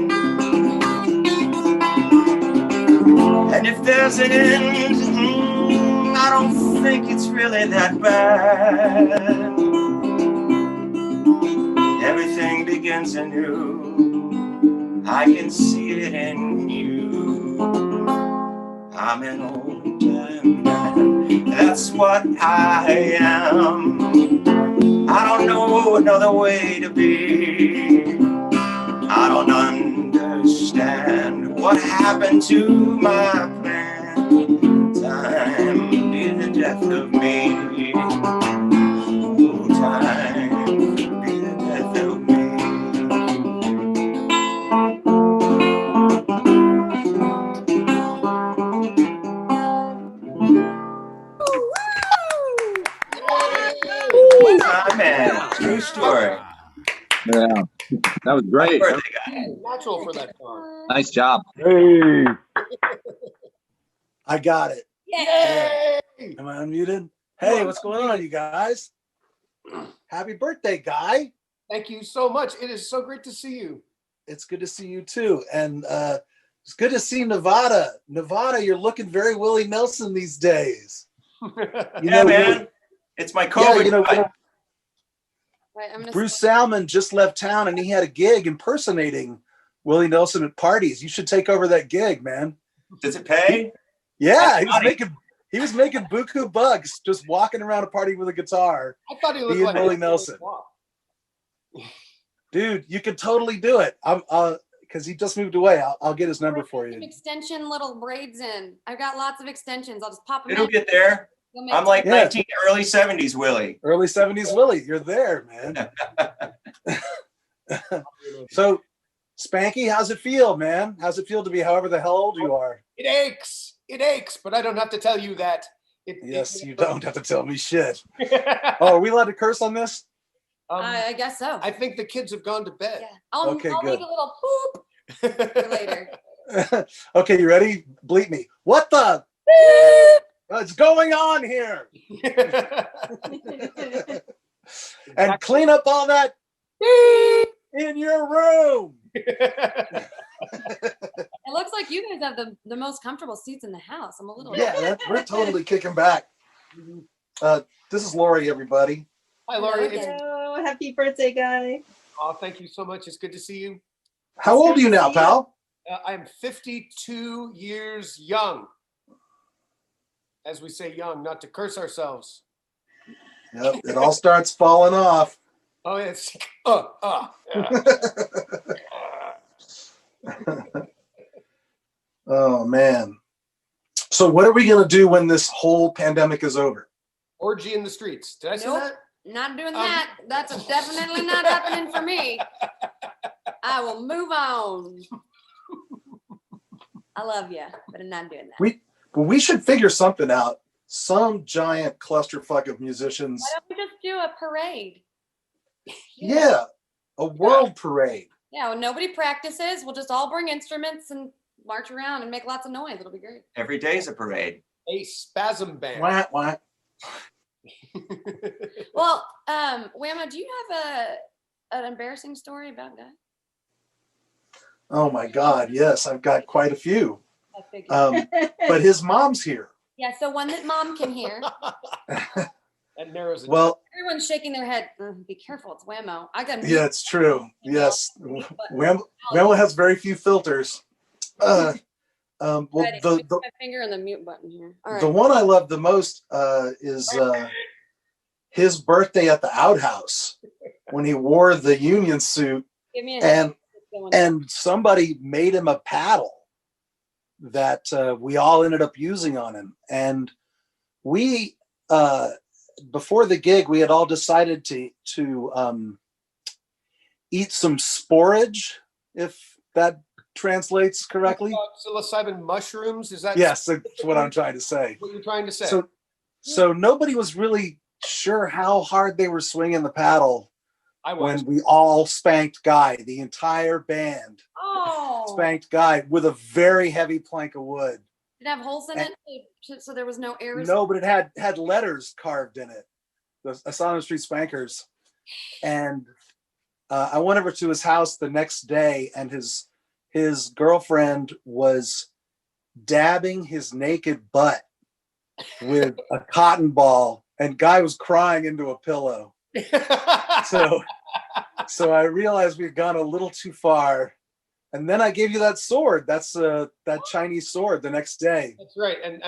And if there's an end, I don't think it's really that bad. Everything begins anew. I can see it in you. I'm an old time man, that's what I am. I don't know another way to be. I don't understand what happened to my plan. Time be the death of me. Oh, time be the death of me. Man, true story. Yeah, that was great. Natural for that song. Nice job. Hey. I got it. Yay! Am I unmuted? Hey, what's going on, you guys? Happy birthday, Guy. Thank you so much. It is so great to see you. It's good to see you too. And it's good to see Nevada. Nevada, you're looking very Willie Nelson these days. Yeah, man. It's my COVID. Bruce Salmon just left town and he had a gig impersonating Willie Nelson at parties. You should take over that gig, man. Does it pay? Yeah, he was making buku bucks just walking around a party with a guitar. I thought he looked being like Willie Nelson. Dude, you could totally do it. Because he just moved away. I'll get his number for you. Extension little braids in. I've got lots of extensions. I'll just pop them It'll in. get there. I'm like 19, early 70s Willie. Early 70s Willie. You're there, man. So, Spanky, how's it feel, man? How's it feel to be however the hell old you are? It aches. It aches, but I don't have to tell you that. Yes, you don't have to tell me shit. Oh, are we allowed to curse on this? I guess so. I think the kids have gone to bed. Yeah. I'll Okay, make good. a little poop for later. Okay, you ready? Bleep me. What the? What's going on here? And clean up all that in your room. It looks like you guys have the most comfortable seats in the house. I'm a little. Yeah, we're totally kicking back. This is Lori, everybody. Hi, Lori. Hello, happy birthday, Guy. Oh, thank you so much. It's good to see you. How old are you now, pal? I'm 52 years young. As we say young, not to curse ourselves. Yep, it all starts falling off. Oh, it's Oh man. So what are we gonna do when this whole pandemic is over? Orgy in the streets. Did I say Nope, that? not doing that. That's definitely not happening for me. I will move on. I love you, but I'm not doing that. We should figure something out. Some giant clusterfuck of musicians. Why don't we just do a parade? Yeah, a world parade. Yeah, when nobody practices, we'll just all bring instruments and march around and make lots of noise. It'll be great. Every day is a parade. A spasm band. Wah. Well, Whammo, do you have an embarrassing story about Guy? Oh my God, yes, I've got quite a few. I figured. But his mom's here. Yeah, so one that mom can hear. That narrows it. Well, Everyone's shaking their head. Be careful, it's Whammo. I got. yeah, it's true. Yes, Whammo has very few filters. Well, Ready. Put my finger on the mute button here. All right. The one I love the most is his birthday at the outhouse when he wore the union suit, Give me a and somebody made him a paddle that we all ended up using on him. And we, before the gig, we had all decided to eat some sporage, if that translates correctly. Psilocybin mushrooms, is that? Yes, that's what I'm trying to say. What you're trying to say. So nobody was really sure how hard they were swinging the paddle when we all spanked Guy. The entire band spanked Guy with a very heavy plank of wood. Did it have holes in it, so there was no air? No, but it had letters carved in it. The Asylum Street Spankers. And I went over to his house the next day, and his girlfriend was dabbing his naked butt with a cotton ball, and Guy was crying into a pillow. So I realized we'd gone a little too far. And then I gave you that sword. That's that Chinese sword the next day. That's right. And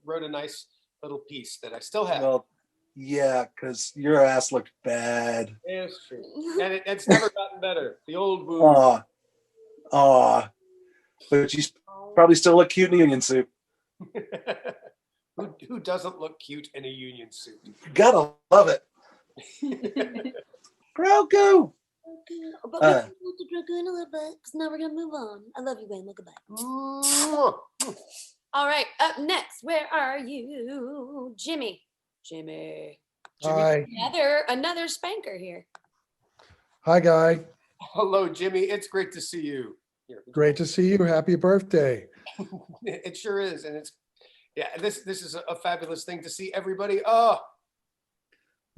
wrote a nice little piece that I still have. Well, yeah, because your ass looked bad. It's true. And it's never gotten better. The old wound. Aw. But you probably still look cute in a union suit. Who doesn't look cute in a union suit? You gotta love it. Grogu. But we'll have to Grogu in a little bit, because now we're going to move on. I love you, Wayne. Goodbye. All right, up next, where are you? Jimmy. Hi. Another spanker here. Hi, Guy. Hello, Jimmy. It's great to see you. Great to see you. Happy birthday. It sure is. And this is a fabulous thing to see everybody. Oh,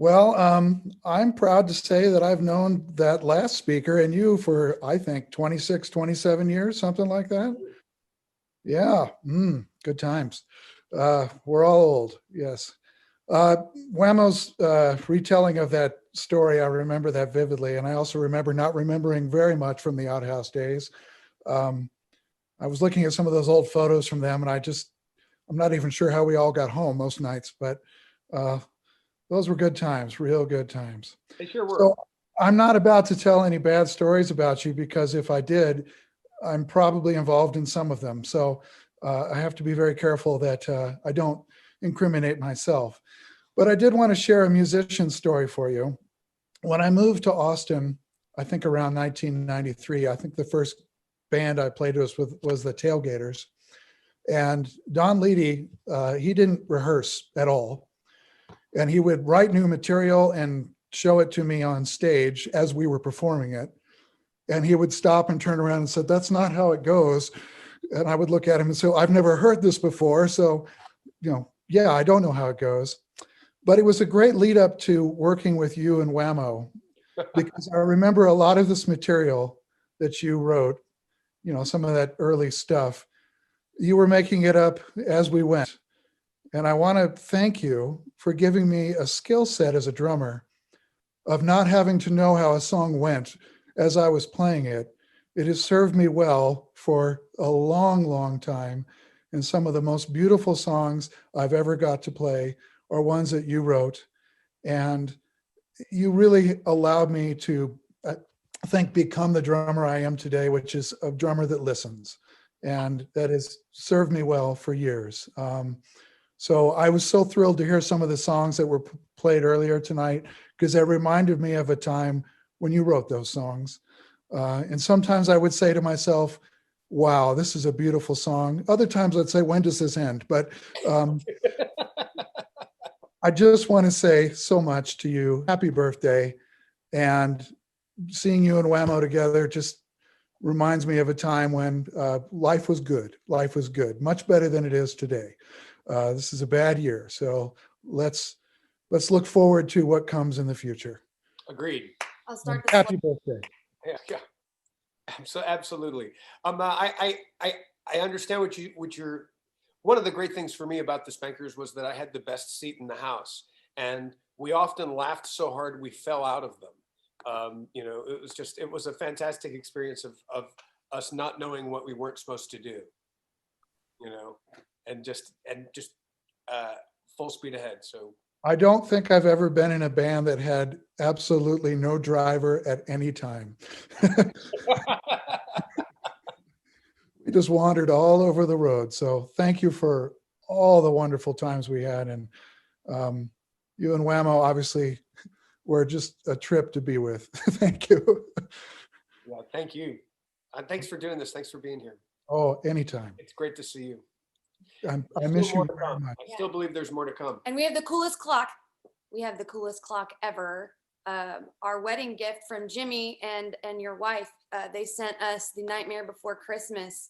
well, I'm proud to say that I've known that last speaker and you for, I think, 26, 27 years, something like that. Yeah, good times. We're all old, yes. Whammo's retelling of that story, I remember that vividly. And I also remember not remembering very much from the outhouse days. I was looking at some of those old photos from them, and I'm not even sure how we all got home most nights, but those were good times, real good times. They sure were. So I'm not about to tell any bad stories about you, because if I did, I'm probably involved in some of them. So I have to be very careful that I don't incriminate myself. But I did want to share a musician story for you. When I moved to Austin, I think around 1993, I think the first band I played was the Tailgaters. And Don Leedy, he didn't rehearse at all. And he would write new material and show it to me on stage as we were performing it. And he would stop and turn around and said, "That's not how it goes." And I would look at him and say, "I've never heard this before. So, yeah, I don't know how it goes." But it was a great lead up to working with you and Whammo, because I remember a lot of this material that you wrote, some of that early stuff, you were making it up as we went. And I want to thank you for giving me a skill set as a drummer of not having to know how a song went as I was playing it. It has served me well for a long, long time. And some of the most beautiful songs I've ever got to play are ones that you wrote. And you really allowed me to, I think, become the drummer I am today, which is a drummer that listens. And that has served me well for years. So I was so thrilled to hear some of the songs that were played earlier tonight, because it reminded me of a time when you wrote those songs. And sometimes I would say to myself, wow, this is a beautiful song. Other times I'd say, when does this end? But I just want to say so much to you. Happy birthday. And seeing you and Whammo together just reminds me of a time when life was good. Life was good, much better than it is today. This is a bad year. So let's look forward to what comes in the future. Agreed. I'll start the Happy birthday. Yeah. So absolutely. I understand what you're. One of the great things for me about the Spankers was that I had the best seat in the house, and we often laughed so hard we fell out of them. It was a fantastic experience of us not knowing what we weren't supposed to do. And just full speed ahead. So I don't think I've ever been in a band that had absolutely no driver at any time. We just wandered all over the road. So thank you for all the wonderful times we had. And you and Whammo obviously were just a trip to be with. Thank you. yeah, thank you. Thanks for doing this. Thanks for being here. Oh, anytime. It's great to see you. I miss you very much. I still believe there's more to come. And we have the coolest clock. We have the coolest clock ever. Our wedding gift from Jimmy and your wife. They sent us the Nightmare Before Christmas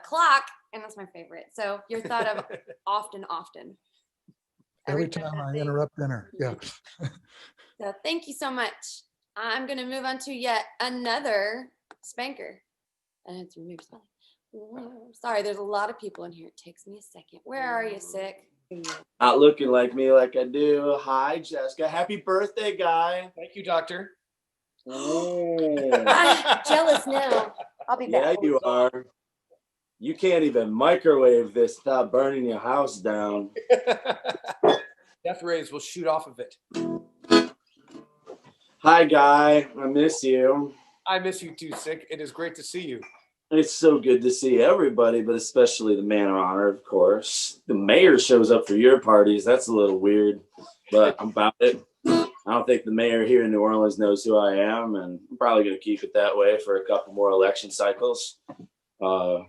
clock, and that's my favorite. So you're thought of often. Every time I interrupt dinner. Yeah. So thank you so much. I'm gonna move on to yet another spanker. And it's remove spelling. Sorry, there's a lot of people in here. It takes me a second. Where are you, Sick? Not looking like me like I do. Hi, Jessica. Happy birthday, guy. Thank you, doctor. I'm jealous now. I'll be Yeah, back. you are. You can't even microwave this without burning your house down. Death rays will shoot off of it. Hi, guy. I miss you. I miss you too, Sick. It is great to see you. It's so good to see everybody, but especially the man of honor, of course. The mayor shows up for your parties. That's a little weird, but I'm about it. I don't think the mayor here in New Orleans knows who I am, and I'm probably going to keep it that way for a couple more election cycles. Oh,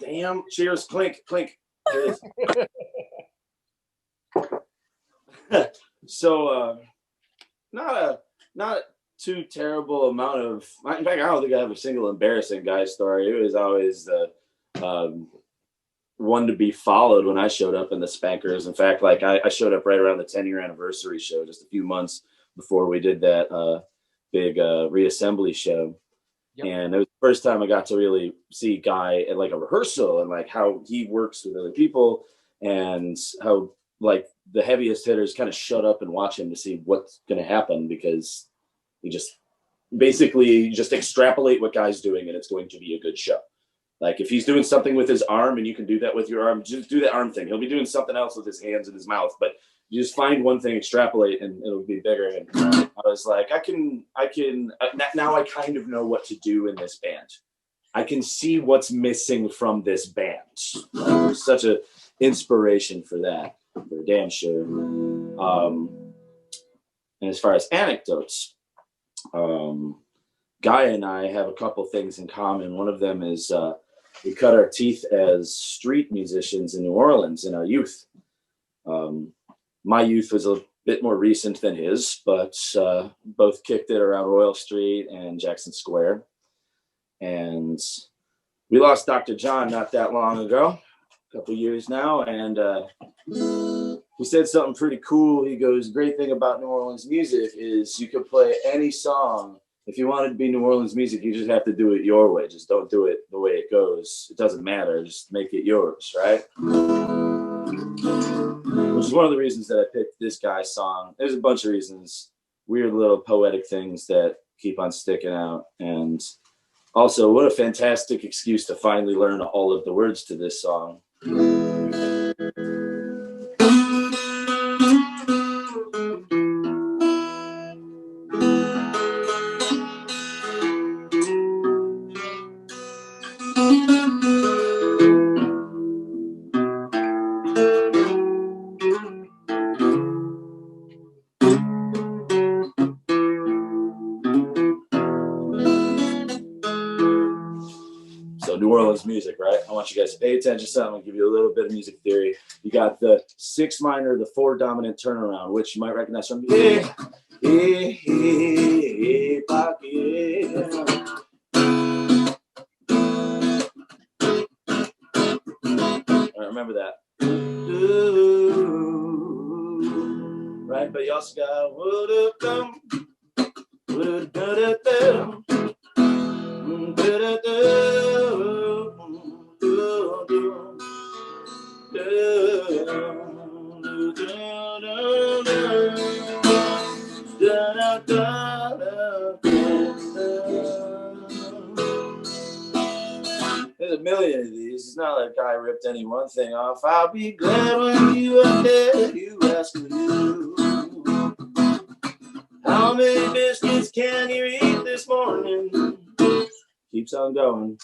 damn. Cheers. Clink, clink. So, not too terrible amount of, in fact, I don't think I have a single embarrassing guy story. It was always the one to be followed when I showed up in the Spankers. In fact, like I showed up right around the 10-year anniversary show, just a few months before we did that big reassembly show. Yep. And it was the first time I got to really see Guy at like a rehearsal and like how he works with other people and how like the heaviest hitters kind of shut up and watch him to see what's going to happen, because you just basically just extrapolate what Guy's doing and it's going to be a good show. Like if he's doing something with his arm and you can do that with your arm, just do that arm thing. He'll be doing something else with his hands and his mouth, but you just find one thing, extrapolate, and it'll be bigger. And I was like, now I kind of know what to do in this band. I can see what's missing from this band. There's such an inspiration for that, for damn sure. And as far as anecdotes, Guy and I have a couple things in common. One of them is we cut our teeth as street musicians in New Orleans in our youth. My youth was a bit more recent than his, but both kicked it around Royal Street and Jackson Square. And we lost Dr. John not that long ago, a couple years now, and he said something pretty cool. He goes, great thing about New Orleans music is you could play any song. If you want it to be New Orleans music, you just have to do it your way. Just don't do it the way it goes. It doesn't matter. Just make it yours, right? Which is one of the reasons that I picked this Guy's song. There's a bunch of reasons, weird little poetic things that keep on sticking out. And also, what a fantastic excuse to finally learn all of the words to this song. is music, right? I want you guys to pay attention. So I'm gonna give you a little bit of music theory. You got the 6 minor, the 4 dominant turnaround, which you might recognize from hey, hey, hey, hey, pocket. All right, remember that. Ooh, right, but you also got would-a-dum, would-a-da-da-dum, There's a million of these. It's not like I ripped any one thing off. I'll be glad when you are dead. You ask me how many biscuits can you eat this morning? Keeps on going.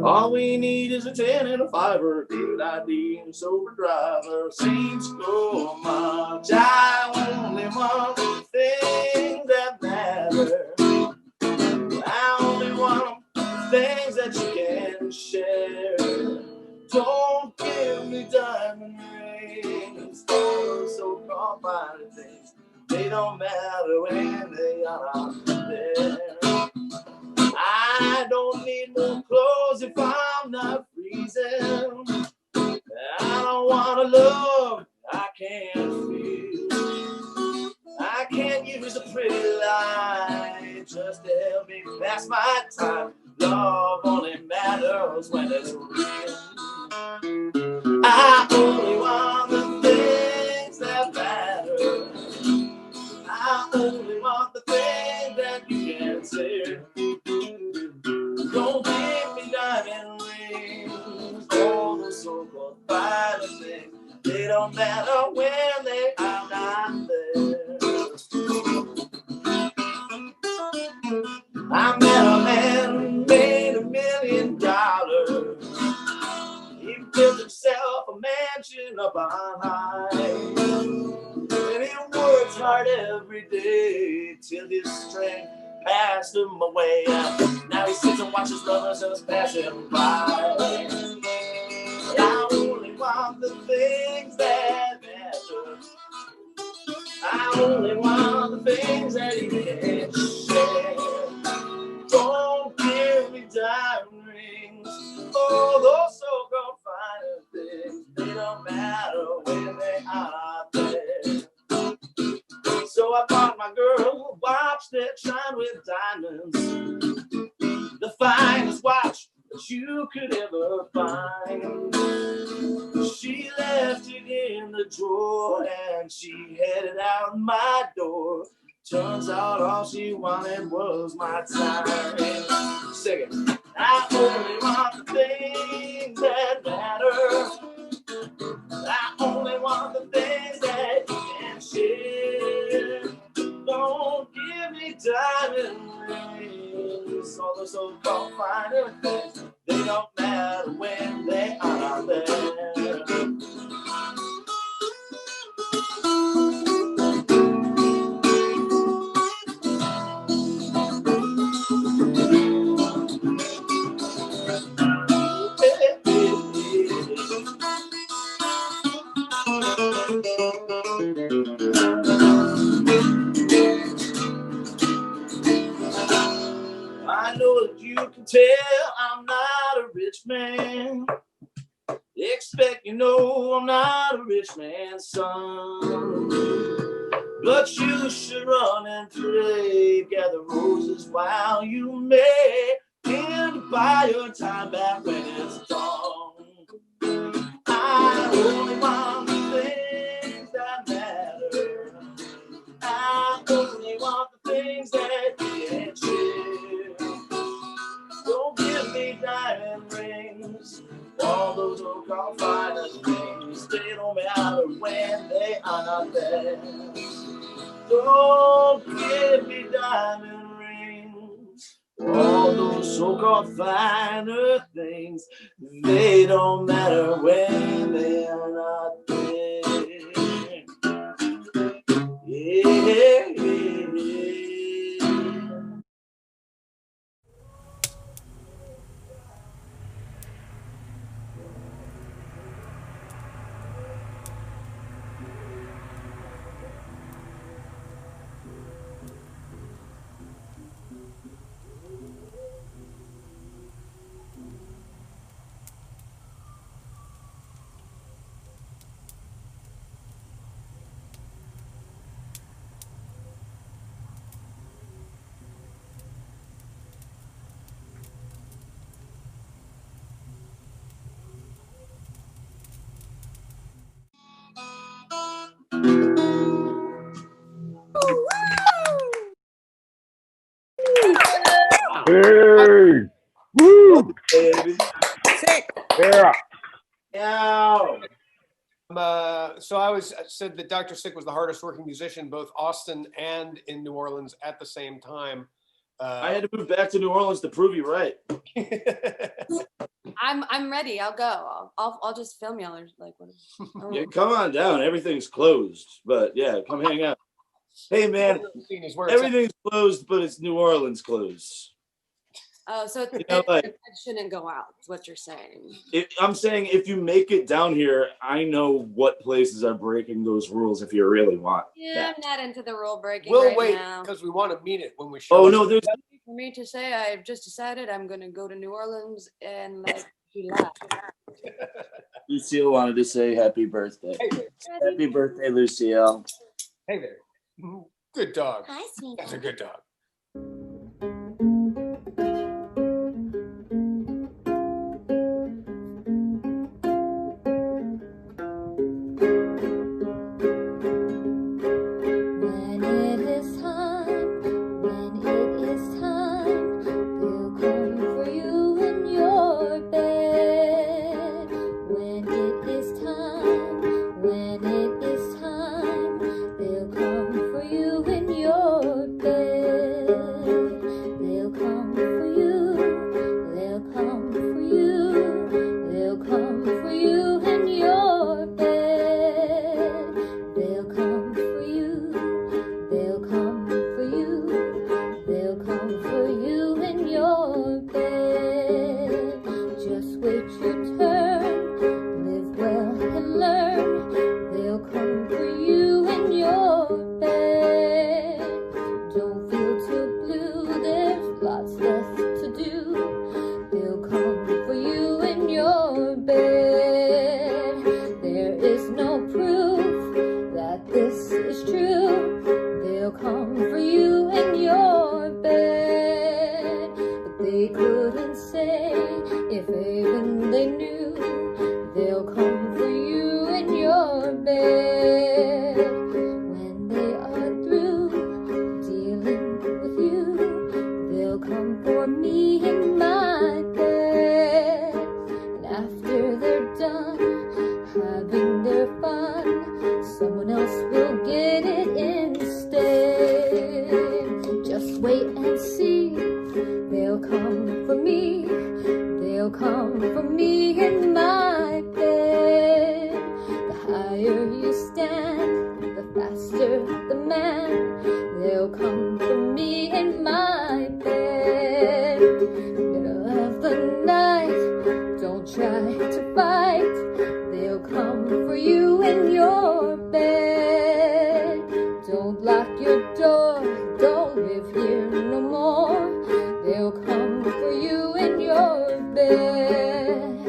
All we need is a 10 and a 5, good ID and sober driver. Seems so much. I only want the things that matter. I only want the things that you can share. Don't give me diamond rings, those so-called fine things. They don't matter when they are not there. I don't need more clothes if I'm not freezing. I don't want to love I can't feel. I can't use a pretty lie just to help me pass my time. Love only matters when it's real. I only want the things that matter. I only want the things that you can say. Don't give me diamond rings, all the so-called finer things. They don't matter when they are not there. I met a man who made $1 million. He built himself a mansion up on high. And he works hard every day till his strength passed him away. Now he sits and watches lovers just pass him by. But I only want the things that matter. I only want the things that he can't share. Don't give me diamond rings, oh, those so-called finer things. They don't matter when they are there. So I bought my girl a watch that shine with diamonds, the finest watch that you could ever find. She left it in the drawer and she headed out my door. Turns out all she wanted was my time. Sing it. I only want the things that matter. I only want the things that you can share. Don't give me diamond rings, all those so-called finer things. They don't matter when they are not there. I know that you can tell I'm not a rich man. Expect you know I'm not a rich man's son. But you should run and pray, gather roses while you may, and buy your time back when it's done. I only want the things that matter. I only want the things that you can't share. Don't give me diamond rings, all those so-called finer things. They don't matter when they are not there. Don't give me diamond rings, all those so-called finer things. They don't matter when they are not there. Yeah, yeah, yeah. Hey! Woo! Sick. Yeah. So I said that Dr. Sick was the hardest working musician, both Austin and in New Orleans at the same time. I had to move back to New Orleans to prove you right. I'm ready. I'll go. I'll just film y'all or like whatever. Yeah, come on down. Everything's closed, but yeah, come hang out. Hey man, everything's closed, but it's New Orleans closed. Oh, so You know, like, it shouldn't go out. Is what you're saying? I'm saying if you make it down here, I know what places are breaking those rules. If you really want. Yeah, I'm not into the rule breaking We'll right wait now. because we want to meet it when we show. Oh no, there's. For me to say, I've just decided I'm gonna go to New Orleans and like July. Lucille wanted to say happy birthday. Happy birthday, Lucille. Hey there. Good dog. Hi, sweetie. That's a good dog. When it is time, they'll come for you in your bed. When it is time, they'll come for you in your bed. They'll come for you, they'll come for you, they'll come for you in your bed. They'll come for you, they'll come for you, they'll come for you in your bed. Just wait your turn, live well and learn. They'll come for you in your bed. Don't feel too blue, there's lots left to do. They'll come for you in your bed. There is no proof that this is true. They'll come for you in your bed. But they couldn't say if even they knew. They'll come for you in your bed. When they are through dealing with you, they'll come for me in my bed. And after they're done having their fun, someone else will get it instead. Just wait and see. They'll come for me. They'll come for me in my bed. The higher you stand, the faster the man. They'll come for me in my bed. Middle of the night, don't try to fight. They'll come for you in your bed. Don't lock your door, don't live here no more. They'll come for you in your bed.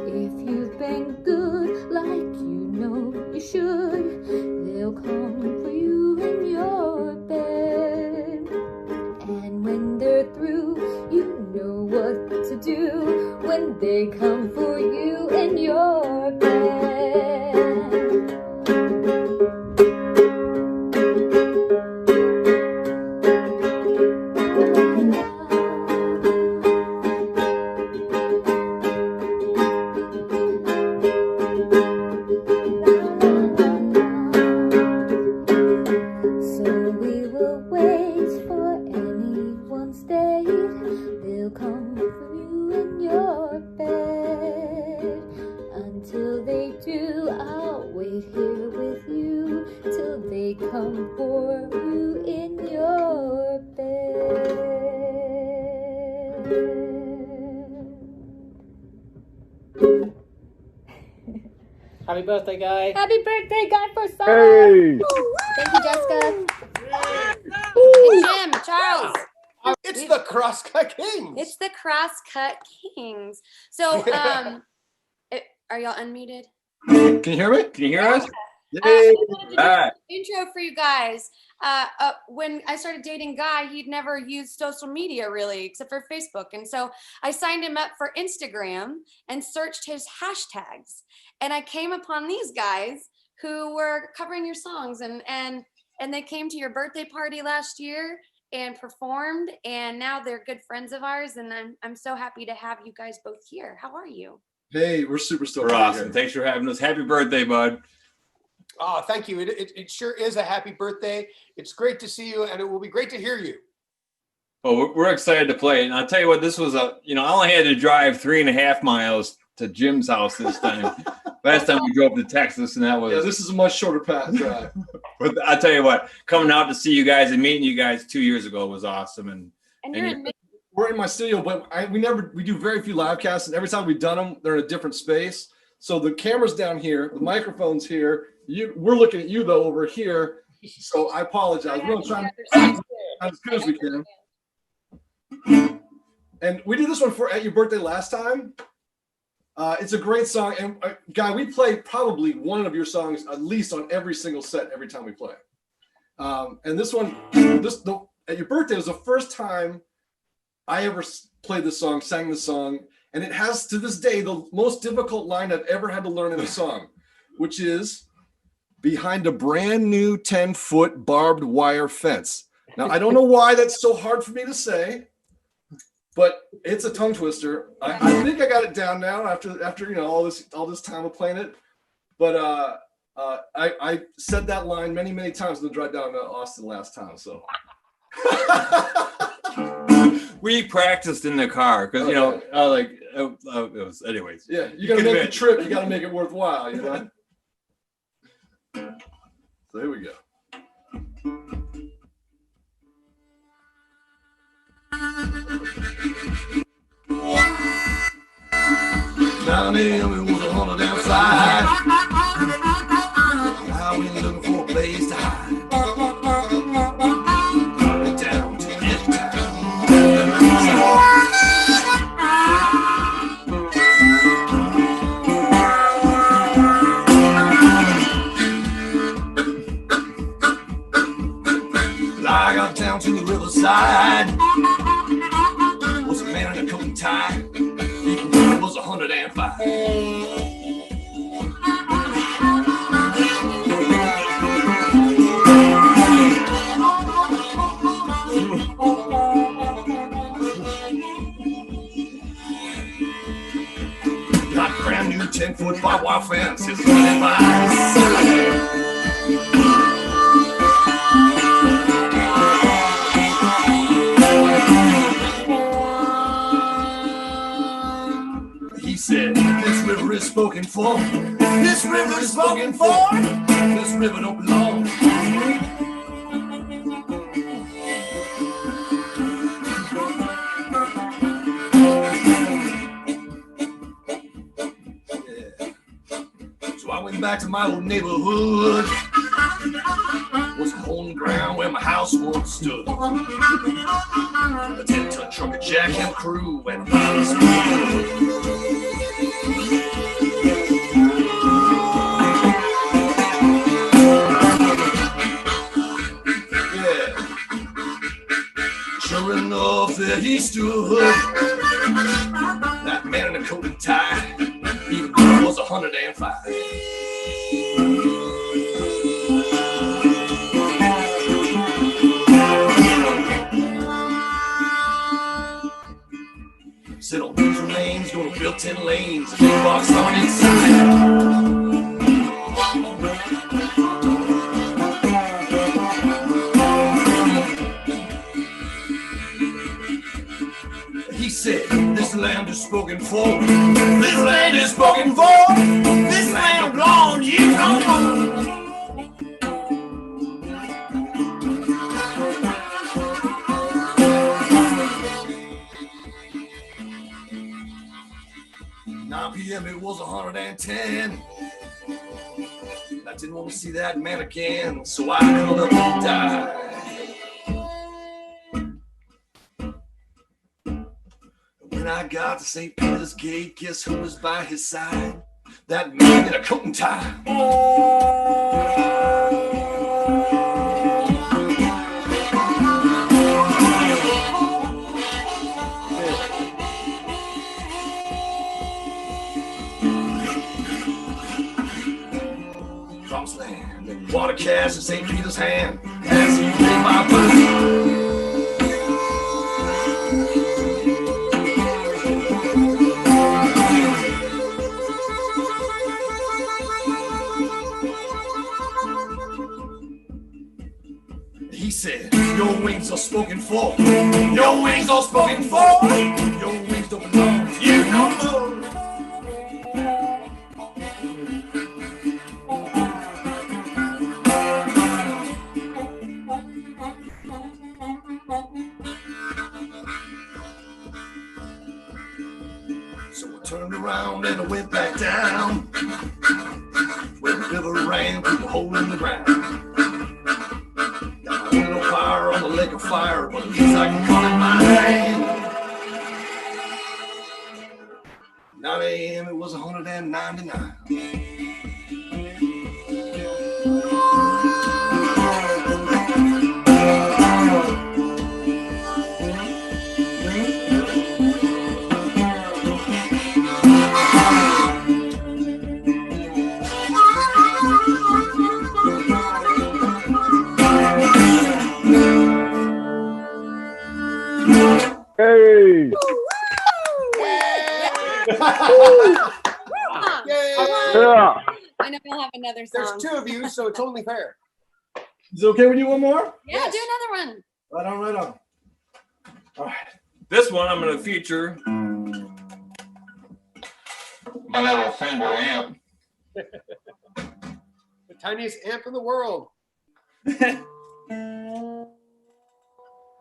If you've been good like you know you should, they'll come for you in your bed. And when they're through, you know what to do when they come for you in your bed. So we will wait for anyone's date. They'll come for you in your bed. Until they do, I'll wait here with you till they come for you in your bed. Happy birthday, Guy. Happy birthday, Guy Forsyth! Hey! Thank you, Jessica. Hey, Jim, Charles. It's the Crosscut Kings. It's the Crosscut Kings. So, are y'all unmuted? Can you hear me? Can you hear us? I wanted to do All right. an intro for you guys. When I started dating Guy, he'd never used social media really, except for Facebook. And so I signed him up for Instagram and searched his hashtags. And I came upon these guys who were covering your songs and they came to your birthday party last year and performed, and now they're good friends of ours, and I'm so happy to have you guys both here. How are you? Hey, we're super stoked. We're awesome. Thanks for having us. Happy birthday, bud. Oh, thank you. It sure is a happy birthday. It's great to see you, and it will be great to hear you. Well, we're excited to play. And I'll tell you what, this was I only had to drive 3.5 miles to Jim's house this time. Last time we drove to Texas, and that was. Yeah, this is a much shorter path drive. But I'll tell you what, coming out to see you guys and meeting you guys 2 years ago was awesome. And we're in my studio, but we do very few live casts, and every time we've done them, they're in a different space. So the camera's down here, the microphone's here. We're looking at you though over here. So I apologize. We're gonna try as good as we can. And we did this one at your birthday last time. It's a great song, and Guy, we play probably one of your songs at least on every single set every time we play. And this one, at your birthday was the first time I ever played this song, sang this song, and it has to this day the most difficult line I've ever had to learn in a song, which is behind a brand new 10-foot barbed wire fence. Now I don't know why that's so hard for me to say, but it's a tongue twister. I think I got it down now after all this time of playing it. But I said that line many times on the drive down to Austin last time. So we practiced in the car because it was anyways. Yeah, you gotta make the trip. You gotta make it worthwhile. You know. So here we go. Down there, it was 100 outside. Now we looking for a place to hide. Down to this I got down to the riverside. Was a man in a coat and tie. It was 105. Got a brand new 10-foot barbed wire fence. It's 105. He said, this river is spoken for. This river is spoken for. This river don't belong. So I went back to my old neighborhood. Was a hole in the ground where my house once stood. A 10-ton truck, a jackhammer crew, and a body Sure enough, there he stood. That man in a coat and tie, even though it was 105. Sit on these remains, gonna build 10 lanes, a big box on inside. He said, this land is spoken for. This land is spoken for. This land belongs to you no more. PM, it was 110. I didn't want to see that man again, so I curled up and died. When I got to St. Peter's Gate, guess who was by his side? That man in a coat and tie. Land and water cash in St. Peter's hand as he paid my boots. Your wings are spoken for. Your wings are spoken for. Your wings don't belong to you no more. So I turned around and I went back down where the river ran through the hole in the ground. Got my own little fire on the lake of fire, but at least I can call it mine. 9 a.m. it was 199. Hey! Yeah. I know we'll have another song. There's 2 of you, so it's only fair. Is it okay with you one more? Yeah, do another one. Right on, right on. All right. This one I'm going to feature my little Fender amp. The tiniest amp in the world.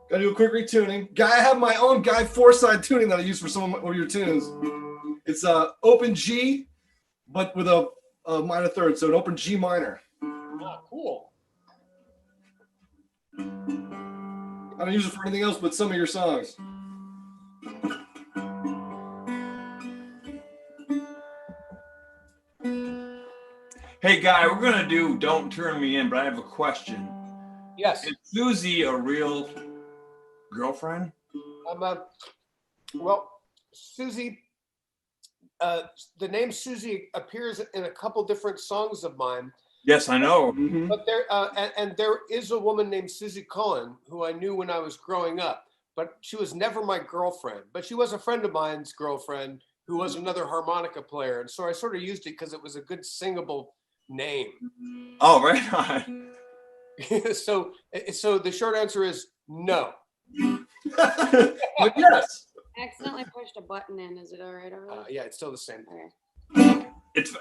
Gotta do a quick retuning. I have my own Guy Forsyth tuning that I use for some of your tunes. It's open G, but with a minor third, so an open G minor. Oh, cool. I don't use it for anything else but some of your songs. Hey, Guy, we're going to do Don't Turn Me In, but I have a question. Yes. Is Susie a real girlfriend? Well, Susie, the name Susie appears in a couple different songs of mine. Yes, I know. But there is a woman named Susie Cohen who I knew when I was growing up, but she was never my girlfriend. But she was a friend of mine's girlfriend who was another harmonica player, and so I sort of used it because it was a good singable name. Oh, right on. So the short answer is no. But yes. Accidentally pushed a button in. Is it all right over there? Yeah, it's still the same. It's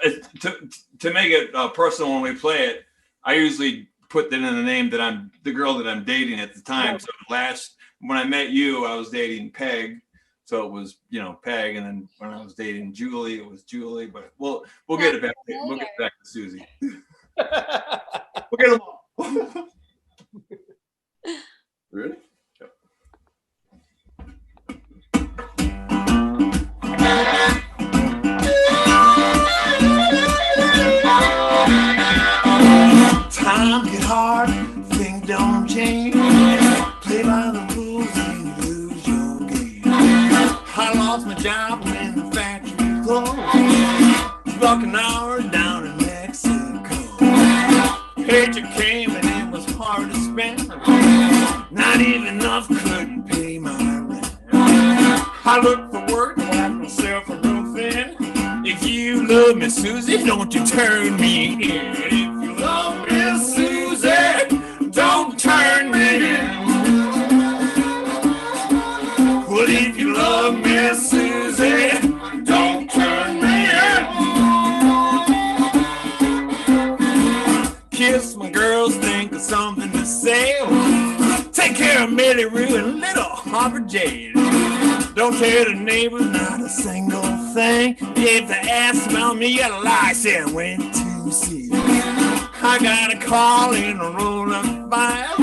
to make it personal when we play it. I usually put that in the name that I'm the girl that I'm dating at the time. So when I met you, I was dating Peg, so it was Peg, and then when I was dating Julie, it was Julie. But we'll get it back. We'll get back to Susie. We'll get them all. Ready? Time get hard, things don't change. Play by the rules and you lose your game. I lost my job when the factory closed. Working hours down in Mexico. Paycheck came and it was hard to spend. Not even enough, couldn't pay my rent. I looked for work, got myself a real thin. If you love me, Susie, don't you turn me in. If you love me, Susie, don't turn me in. Well, if you love me, Susie, don't turn me in. Kiss my girls, think of something to say. Take care of Millie Roo and little Harvard Jade. Don't tell the neighbors not a single thing. If they ask about me, you gotta lie, say I went to see. I got a call in a roll-up file.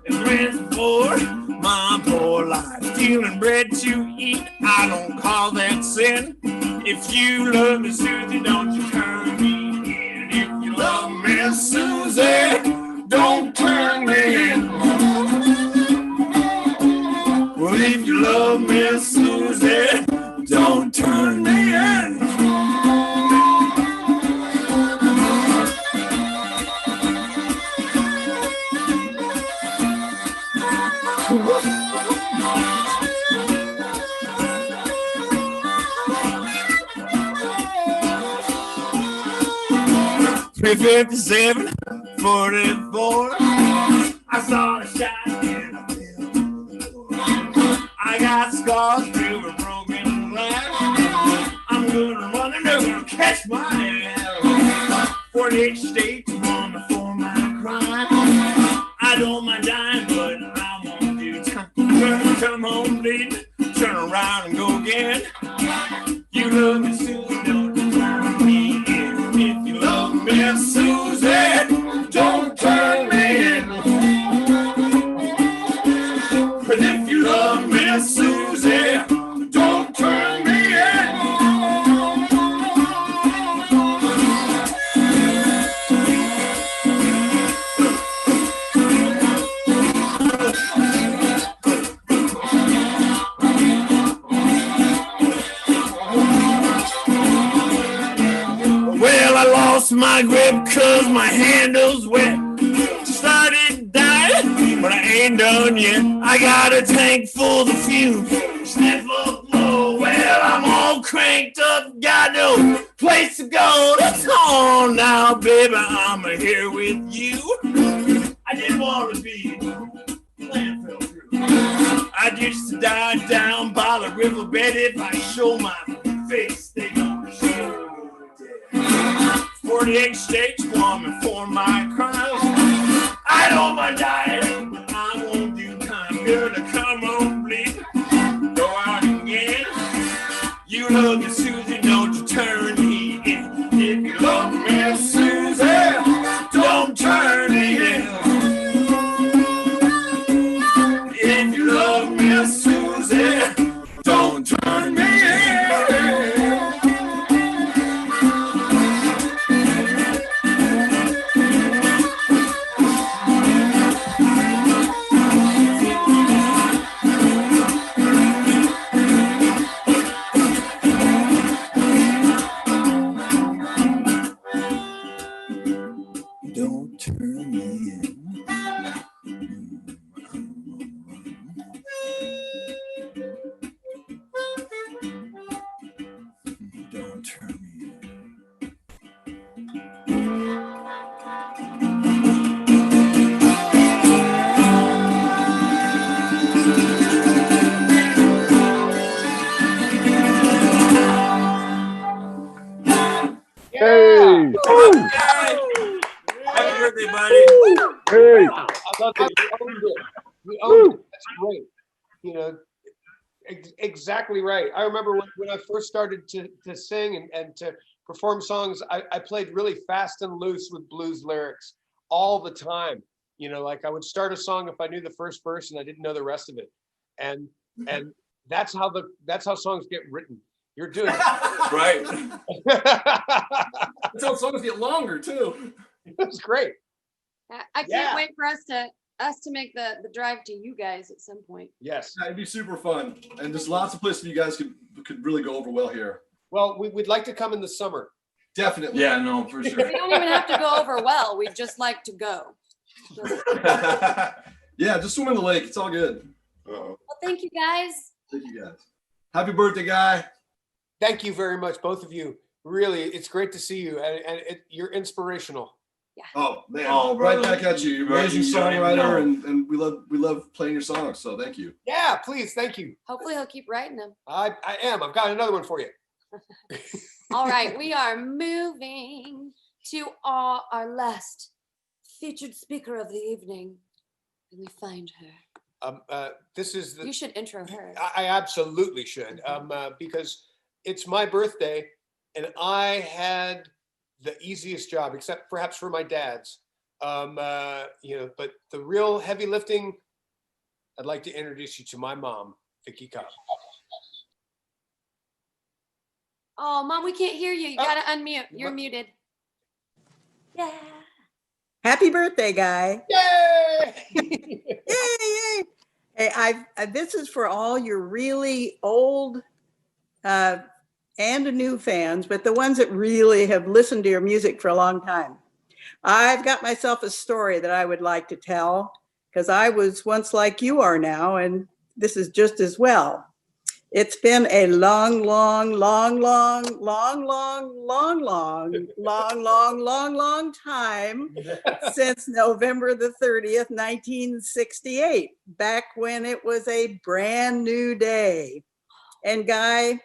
It's meant for my poor life. Stealing bread to eat, I don't call that sin. If you love me, Susie, don't you turn me in. If you love me, Susie, don't turn me in. Well, if you love me, Susie, don't turn me in. $357.44. I saw the shine and I fell. I got scars through a broken glass. I'm gonna run and they're gonna catch my ass. 48 states on the for my crime. I don't mind dying, but I won't do time. Come home, bleed, turn around and go again. You love me, Susie, don't turn me in. If you love me, Susie, don't turn me in. But if you love me, Susie, don't turn me in. Well, I lost my grip cause my handle's wet. Started dying, but I ain't done yet. I got a tank full of fumes. Step up low, well, I'm all cranked up. Got no place to go. That's on now, baby, I'm here with you. I didn't want to be plan fell through. I used to die down by the riverbed. If I show my face, they gonna show. 48 states woman for my crimes. I don't mind dying, but I won't do time. Gonna come on, bleed, go out again. You love me, Susie, don't you turn me in. If you love me, Susie, don't turn me in. If you love me, Susie, don't turn me in. Don't turn me in. Don't turn me in. Hey! Happy birthday, buddy! Hey! I love that. You owned it. You owned it. That's great. You know, exactly right. I remember when I first started to sing and to perform songs, I played really fast and loose with blues lyrics all the time. You know, like I would start a song if I knew the first verse and I didn't know the rest of it. And that's how songs get written. You're doing it. Right. That's how songs get longer too. That's great. I can't wait for us to make the drive to you guys at some point. Yes. It'd be super fun. And there's lots of places you guys could really go over well here. Well, we'd like to come in the summer. Definitely. Yeah, no, for sure. We don't even have to go over well. We'd just like to go. Yeah, just swim in the lake. It's all good. Well, thank you guys. Thank you guys. Happy birthday, Guy. Thank you very much, both of you. Really, it's great to see you, and you're inspirational. Yeah. Oh man, Oh, right brother. back at you. You're an Right, amazing you don't even know. songwriter, and we love playing your songs. So thank you. Yeah, please, thank you. Hopefully he'll keep writing them. I am. I've got another one for you. All right, we are moving to our last featured speaker of the evening. Let me find her. This is the. You should intro her. I absolutely should, because it's my birthday, and I had the easiest job, except perhaps for my dad's. You know, but the real heavy lifting, I'd like to introduce you to my mom, Vicki Cobb. Oh, Mom, we can't hear you. You gotta unmute. You're muted. Yeah. Happy birthday, Guy. Yay! Yay! Hey, this is for all your really old and new fans, but the ones that really have listened to your music for a long time. I've got myself a story that I would like to tell because I was once like you are now, and this is just as well. It's been a long, long, long, long, long, long, long, long, long, long, long, long time since November the 30th, 1968, back when it was a brand new day. And Guy,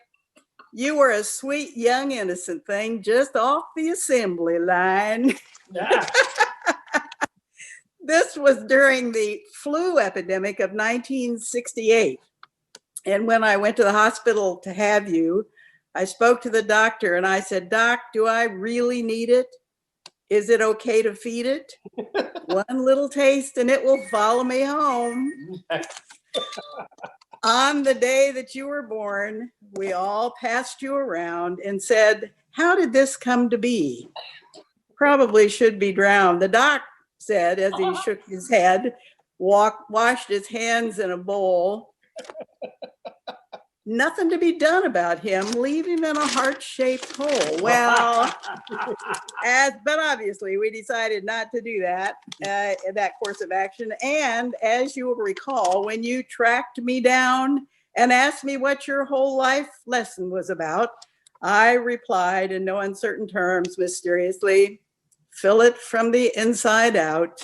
you were a sweet, young, innocent thing just off the assembly line. This was during the flu epidemic of 1968. And when I went to the hospital to have you, I spoke to the doctor and I said, Doc, do I really need it? Is it okay to feed it? One little taste and it will follow me home. On the day that you were born, we all passed you around and said, how did this come to be? Probably should be drowned. The doc said as he shook his head, washed his hands in a bowl. Nothing to be done about him. Leave him in a heart-shaped hole. Well, but obviously we decided not to do that, that course of action. And as you will recall, when you tracked me down and asked me what your whole life lesson was about, I replied in no uncertain terms, mysteriously, fill it from the inside out.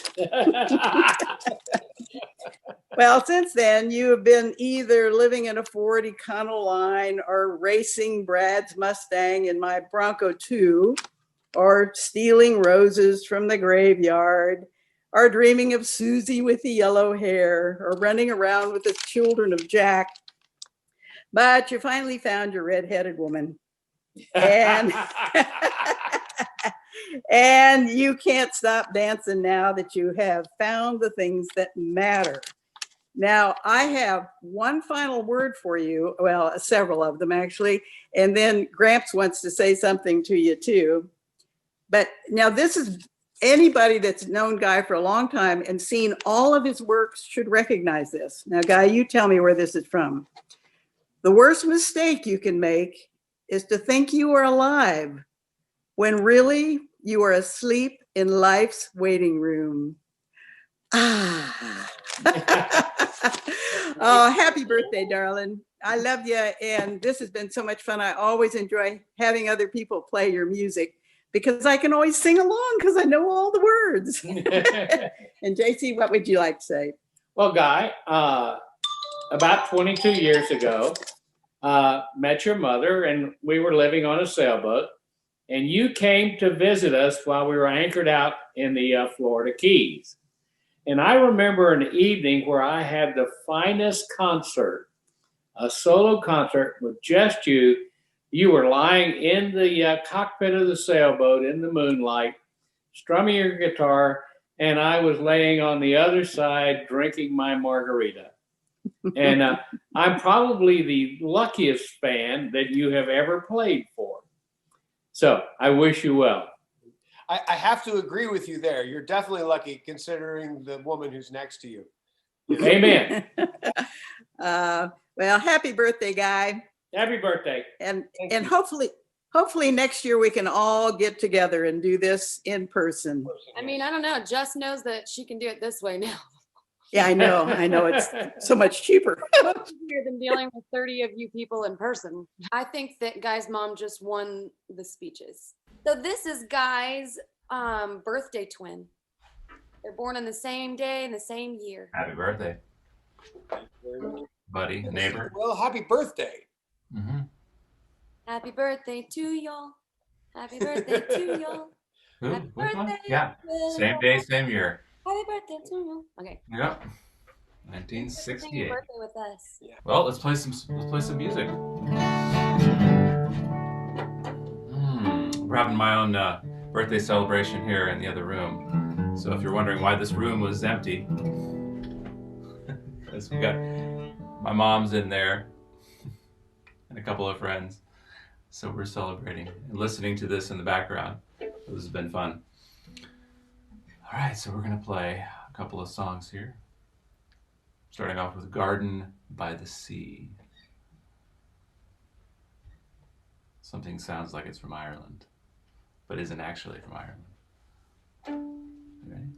Well, since then, you have been either living in a Ford Econoline or racing Brad's Mustang in my Bronco 2, or stealing roses from the graveyard, or dreaming of Susie with the yellow hair, or running around with the children of Jack. But you finally found your red-headed woman. And, and you can't stop dancing now that you have found the things that matter. Now, I have one final word for you, well, several of them actually, and then Gramps wants to say something to you too. But now this is, anybody that's known Guy for a long time and seen all of his works should recognize this. Now, Guy, you tell me where this is from. The worst mistake you can make is to think you are alive when really you are asleep in life's waiting room. Ah. Oh, happy birthday, darling. I love you. And this has been so much fun. I always enjoy having other people play your music because I can always sing along because I know all the words. And JC, what would you like to say? Well, Guy, about 22 years ago, met your mother and we were living on a sailboat and you came to visit us while we were anchored out in the Florida Keys. And I remember an evening where I had the finest concert, a solo concert with just you. You were lying in the cockpit of the sailboat in the moonlight, strumming your guitar, and I was laying on the other side drinking my margarita. And I'm probably the luckiest fan that you have ever played for. So I wish you well. I have to agree with you there. You're definitely lucky considering the woman who's next to you. Amen. Well, happy birthday, Guy. Happy birthday. And hopefully next year we can all get together and do this in person. I mean, I don't know. Jess knows that she can do it this way now. Yeah, I know. It's so much cheaper. Much easier than dealing with 30 of you people in person. I think that Guy's mom just won the speeches. So this is Guy's birthday twin. They're born on the same day in the same year. Happy birthday, buddy, neighbor. Well, happy birthday. Mm-hmm. Happy birthday to y'all. Happy birthday to y'all. Happy birthday. Yeah, same day, same year. Happy birthday to you. Okay. Yep. 1968. Birthday with us. Yeah. Well, let's play some music. We're having my own birthday celebration here in the other room. So if you're wondering why this room was empty, because we got my mom's in there and a couple of friends. So we're celebrating and listening to this in the background. This has been fun. All right, so we're gonna play a couple of songs here. Starting off with Garden by the Sea. Something sounds like it's from Ireland, but isn't actually from Ireland. You ready?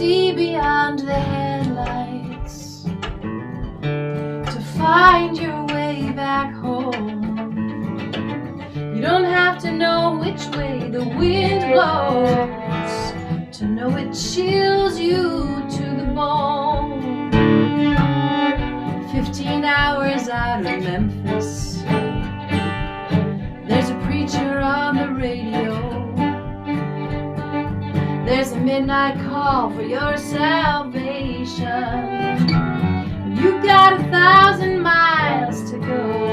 see beyond the headlights, to find your way back home. You don't have to know which way the wind blows to know it chills you to the bone. 15 hours out of Memphis, there's a preacher on the radio. There's a midnight call for your salvation. You got 1,000 miles to go.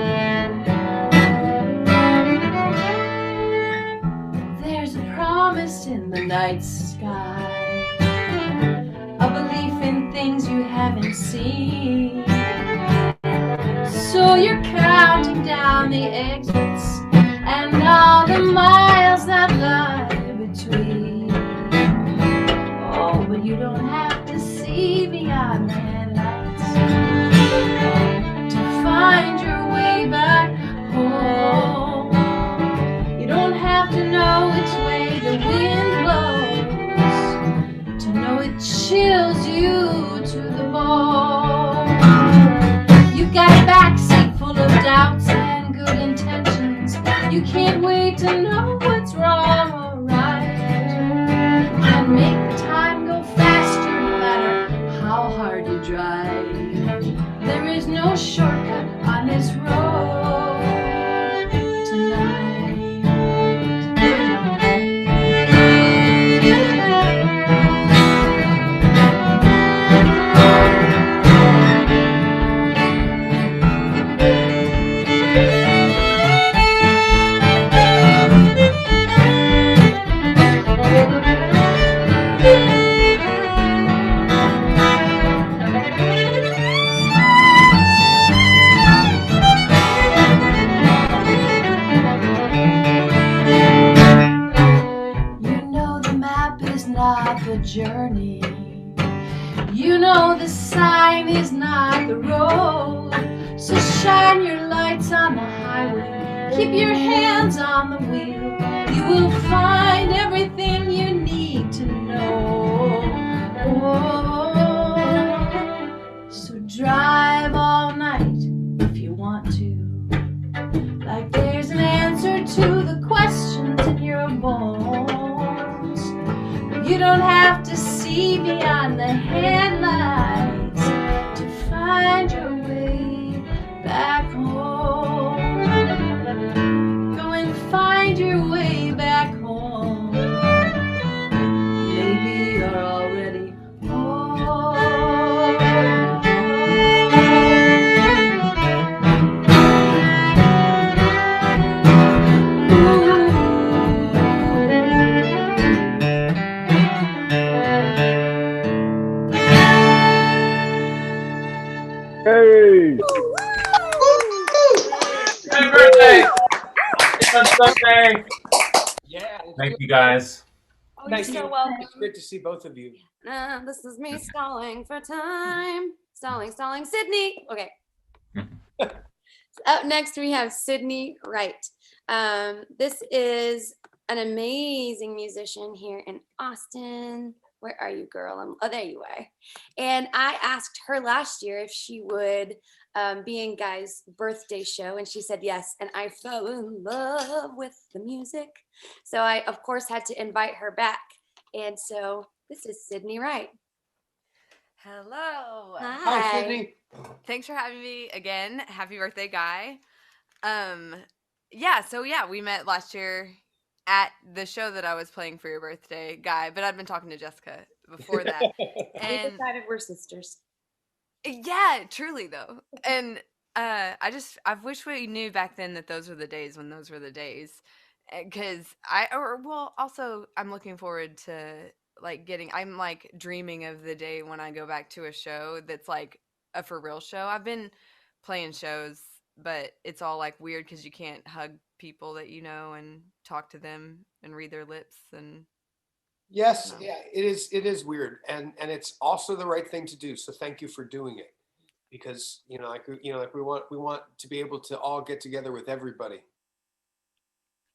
There's a promise in the night sky, a belief in things you haven't seen. So you're counting down the exits and all the miles that lie between. Oh, but you don't have to see beyond the headlights to find your way back home. You don't have to know which way the wind blows to know it chills you to the bone. You got a backseat full of doubts and good intentions. You can't wait to know what's wrong or right, and make the time go faster no matter how hard you drive. There is no shortcut on this road tonight. Not the journey. You know the sign is not the road. So shine your lights on the highway. Keep your hands on the wheel. You will find everything you need to know. Oh, so drive all night if you want to. Like there's an answer to the questions in your bones. You don't have to see beyond the headlights to find your way back home. Go and find your way back home. Maybe you're already home. Hey! Happy birthday! Happy birthday! Yeah. Thank you guys. Oh, you're Thank so you. welcome. It's great to see both of you. This is me stalling for time. Stalling. Sydney. Okay. Up next, we have Sydney Wright. This is an amazing musician here in Austin. Where are you, girl? Oh, there you are. And I asked her last year if she would be in Guy's birthday show, and she said yes. And I fell in love with the music. So I, of course, had to invite her back. And so this is Sydney Wright. Hello. Hi, Sydney. Thanks for having me again. Happy birthday, Guy. We met last year at the show that I was playing for your birthday, Guy, but I'd been talking to Jessica before that. We decided we're sisters. Yeah, truly though. And I wish we knew back then that those were the days when those were the days. Because I'm looking forward to I'm like dreaming of the day when I go back to a show that's like a for real show. I've been playing shows, but it's all like weird because you can't hug people that you know and talk to them and read their lips and Yes, yeah, it is weird, and it's also the right thing to do. So thank you for doing it, because we want to be able to all get together with everybody.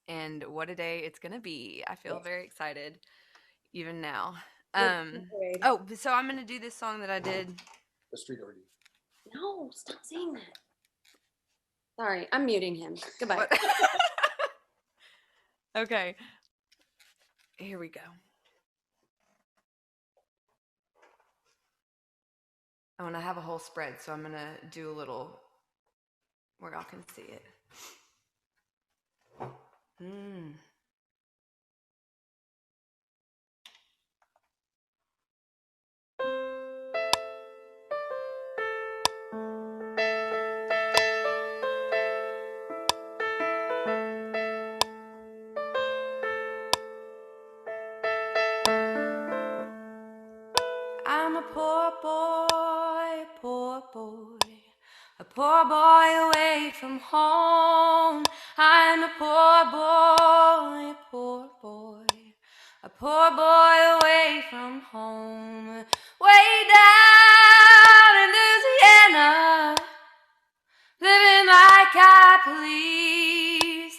And what a day it's gonna be. I feel very excited even now. Oh, so I'm gonna do this song that I did. The street orgy. No, stop saying that. Sorry, I'm muting him. Goodbye. Okay. Here we go. Oh, and I have a whole spread, so I'm gonna do a little where y'all can see it. I'm a poor boy, a poor boy away from home. I'm a poor boy, a poor boy away from home. Way down in Louisiana, living like I please.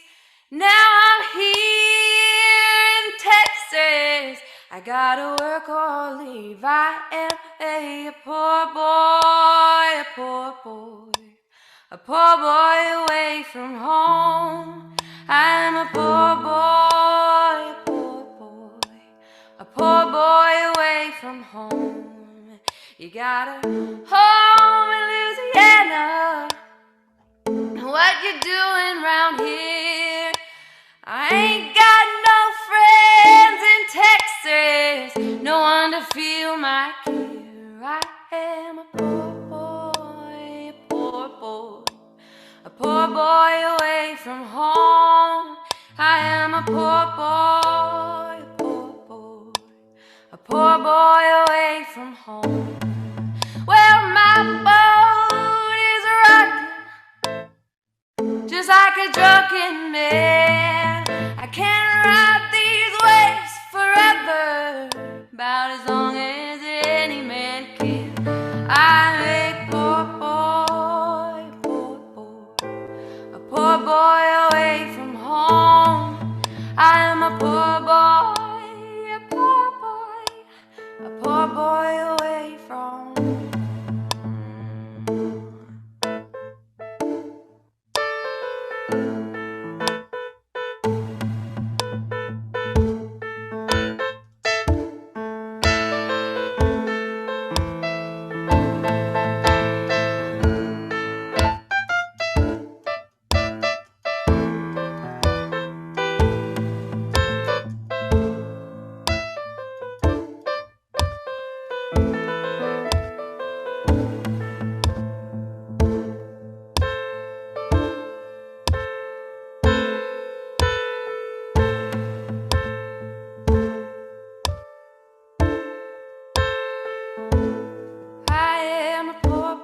Now I'm here in Texas. I gotta work or leave. I am a poor boy, a poor boy away from home. I'm a poor boy, a poor boy away from home. You got a home in Louisiana. What you doing round here? I ain't got no friends in Texas, no one to feel my care. I am a poor boy, a poor boy away from home. I am a poor boy, a poor boy away from home. Well, my boat is rocking just like a drunken man. I can't ride these waves forever, about as long as any man can. I'm a poor boy away from home. I'm a poor boy, a poor boy away from I am a poor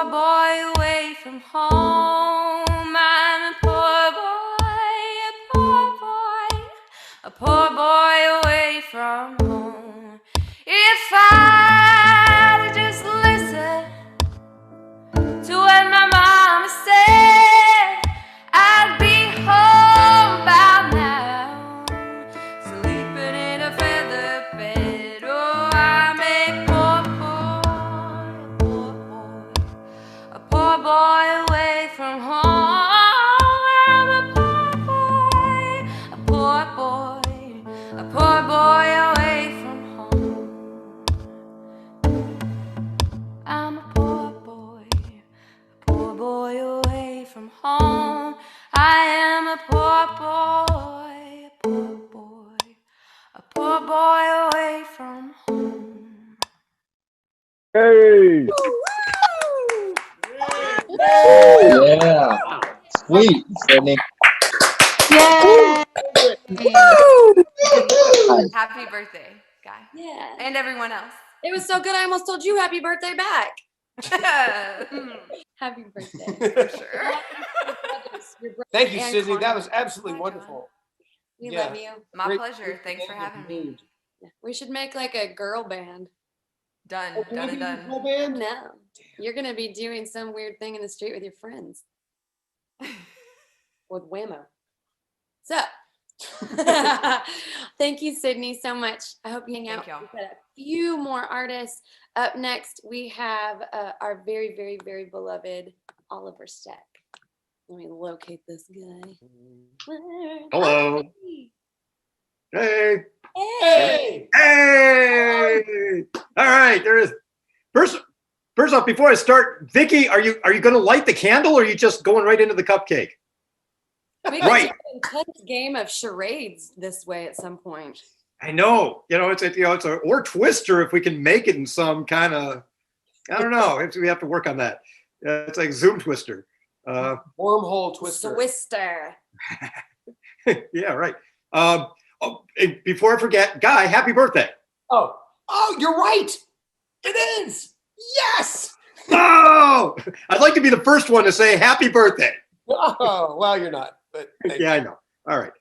boy away from home. I'm a poor boy, a poor boy away from home. If I'd just listen to what my mama said, I'd be home by now, sleeping in a feather bed. Oh, I'm a poor boy away from home. I'm a poor boy away from home. I'm a poor boy away from home. I am a poor boy, a poor boy away from home. Hey! Yeah. Sweet, Sydney. Yay! Nice. Happy birthday, Guy. Yeah. And everyone else. It was so good, I almost told you happy birthday back. Happy birthday. For sure. Thank you, Sydney. That was absolutely wonderful. We Yeah. love you. My Great- pleasure. Thanks for having me. We should make like a girl band. Done. Oh, can Done we and do done. girl band? No. You're gonna be doing some weird thing in the street with your friends. With Whammo. So Thank you, Sydney, so much. I hope you hang out. y'all. We've got a few more artists. Up next, we have our very, very, very beloved Oliver Stack. Let me locate this guy. Hello. Hey. Hey. Hey. All right. There is first off, before I start, Vicky, are you going to light the candle, or are you just going right into the cupcake? We could Right. do an intense game of charades this way at some point. I know. It's a or twister if we can make it in some kind of. I don't know. We have to work on that. It's like Zoom twister. Wormhole twister. Twister. Yeah, right. And before I forget, Guy, happy birthday. Oh, you're right. It is. Yes. Oh, I'd like to be the first one to say happy birthday. Oh, well, you're not. But yeah, I know. All right.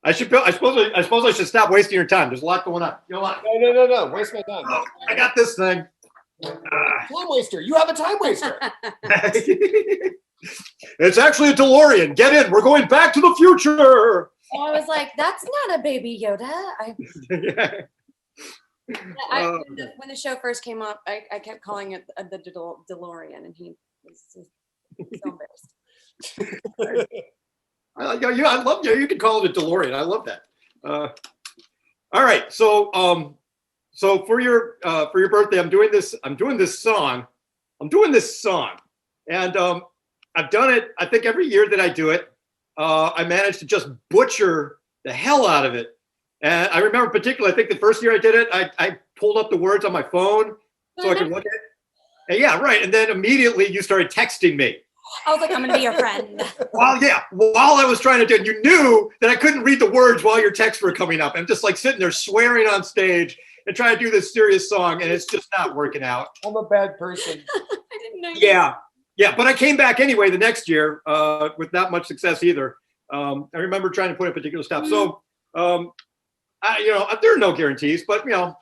I suppose I should stop wasting your time. There's a lot going on. You know what? No. Waste my time. Oh, I got this thing. Time waster. You have a time waster. It's actually a DeLorean. Get in. We're going back to the future. And I was like, that's not a baby Yoda. When the show first came up, I kept calling it the DeLorean, and he was so embarrassed. I love you. You can call it a DeLorean. I love that. All right. So for your birthday, I'm doing this song, and I've done it. I think every year that I do it, I managed to just butcher the hell out of it. And I remember particularly, I think the first year I did it, I pulled up the words on my phone so I could look at it. And yeah, right. And then immediately you started texting me. I was like, I'm going to be your friend. Well, yeah. While I was trying to do it, you knew that I couldn't read the words while your texts were coming up. I'm just like sitting there swearing on stage and trying to do this serious song, and it's just not working out. I'm a bad person. I didn't know. Yeah. But I came back anyway the next year with not much success either. I remember trying to put in particular stuff. So, there are no guarantees, but I'll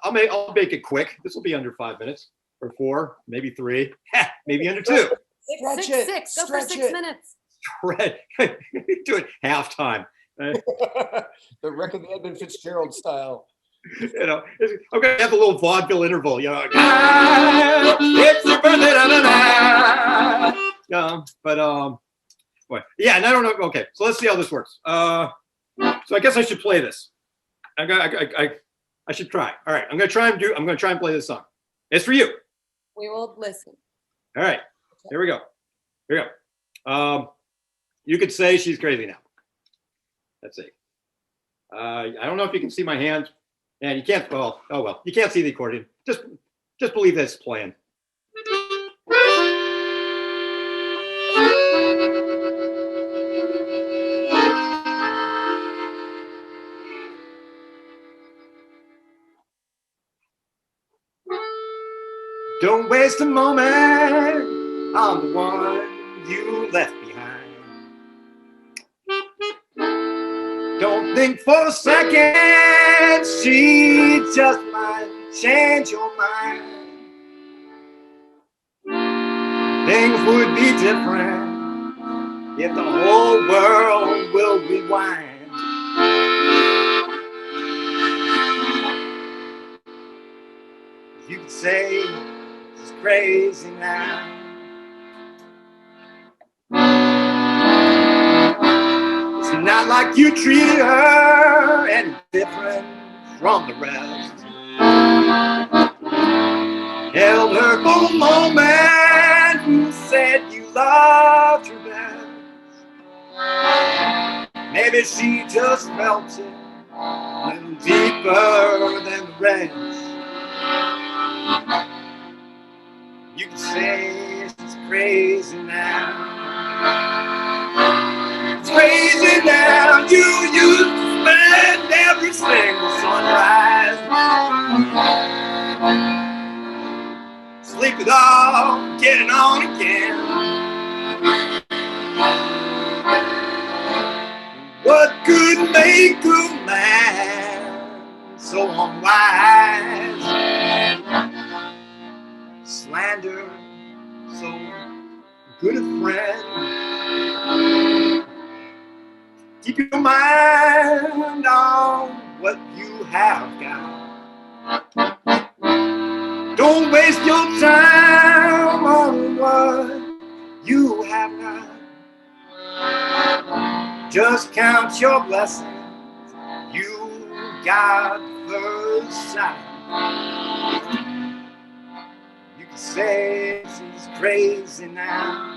make it quick. This will be under 5 minutes or 4, maybe 3, maybe under 2. Six. Go for 6 minutes. Right. Do it halftime. The wreck of the Edmund Fitzgerald style. I'm gonna have a little vaudeville interval. It's your birthday. Yeah, and I don't know. Okay, so let's see how this works. So I guess I should play this. I should try. All right, I'm gonna try and play this song. It's for you. We will listen. All right, here we go. You could say she's crazy now. Let's see. I don't know if you can see my hands, and you can't. Oh well, you can't see the accordion. Just believe this playing. Don't waste a moment on the one you left behind. Don't think for a second she just might change your mind. Things would be different if the whole world will rewind. You could say she's crazy now. It's not like you treated her any different from the rest. Held her for a moment, you said you loved her best. Maybe she just felt it a little deeper than the rest. You can say she's crazy now. It's crazy now. You used to spend every single sunrise. Sleep it off, getting on again. What could make a man so unwise? Slander so good a friend. Keep your mind on what you have got. Don't waste your time on what you have not. Just count your blessings. You got first sight. You can say she's crazy now.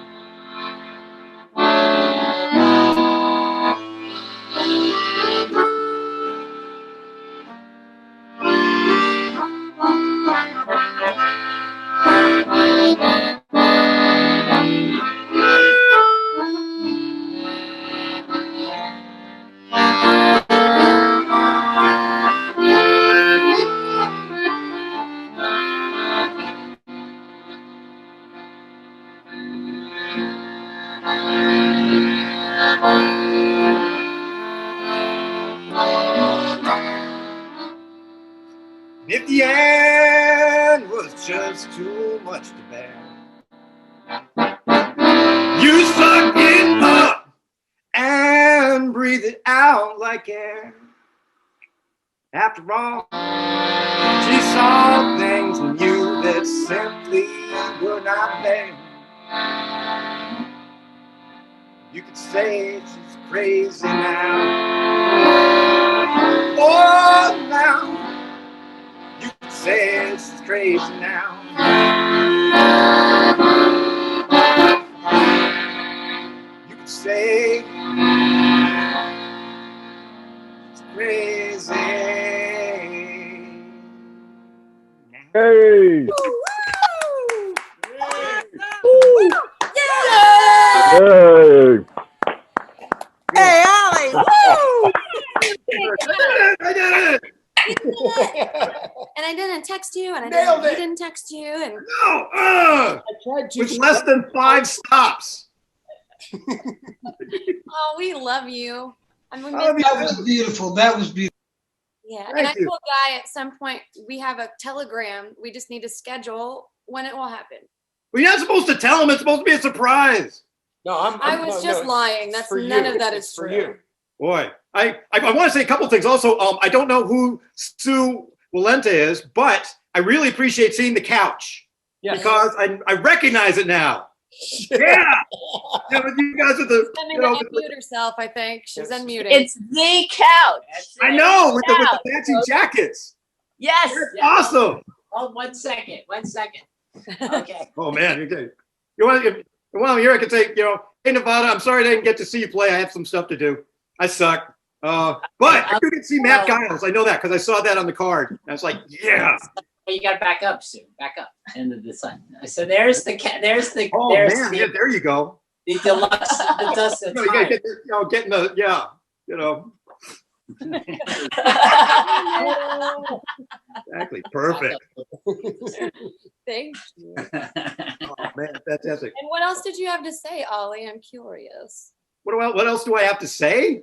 If the end was just too much to bear, you suck it up and breathe it out like air. After all, she saw things in you that simply were not there. You could say she's crazy now. Oh, now. You could say she's crazy now. You could say she's crazy. Hey! Hey! Hey, Ollie! Woo! I did it! And I didn't text you, and Nailed he it. didn't text you, and No! With less than 5 stops. oh, we love you. I mean, That was beautiful. That was beautiful. yeah. Thank And I you. told Guy at some point we have a telegram. We just need to schedule when it will happen. Well, you're not supposed to tell him. It's supposed to be a surprise. No, I was just lying. That's for none you. of that It's is for true. you. Boy, I want to say a couple things. Also, I don't know who Sue Walenta is, but I really appreciate seeing the couch because I recognize it now. Yeah, you know, you guys are the. She's You know, to unmute herself, I think. She's unmuted. It's the couch. I know with the fancy jackets. Yes. That's awesome. Oh, 1 second. 1 second. Okay. Oh man, okay. While I'm here, I can say, hey Nevada, I'm sorry I didn't get to see you play. I have some stuff to do. I suck. But I did see Matt Giles. I know that because I saw that on the card. I was like, yeah. You got to back up, Sue. Back up into the sun. So there's the Oh there's man, the, yeah, there you go. the deluxe, the dust You of know, you gotta time. get, getting the exactly perfect. Thank you. Oh man, fantastic. And what else did you have to say, Ollie? I'm curious. What else do I have to say?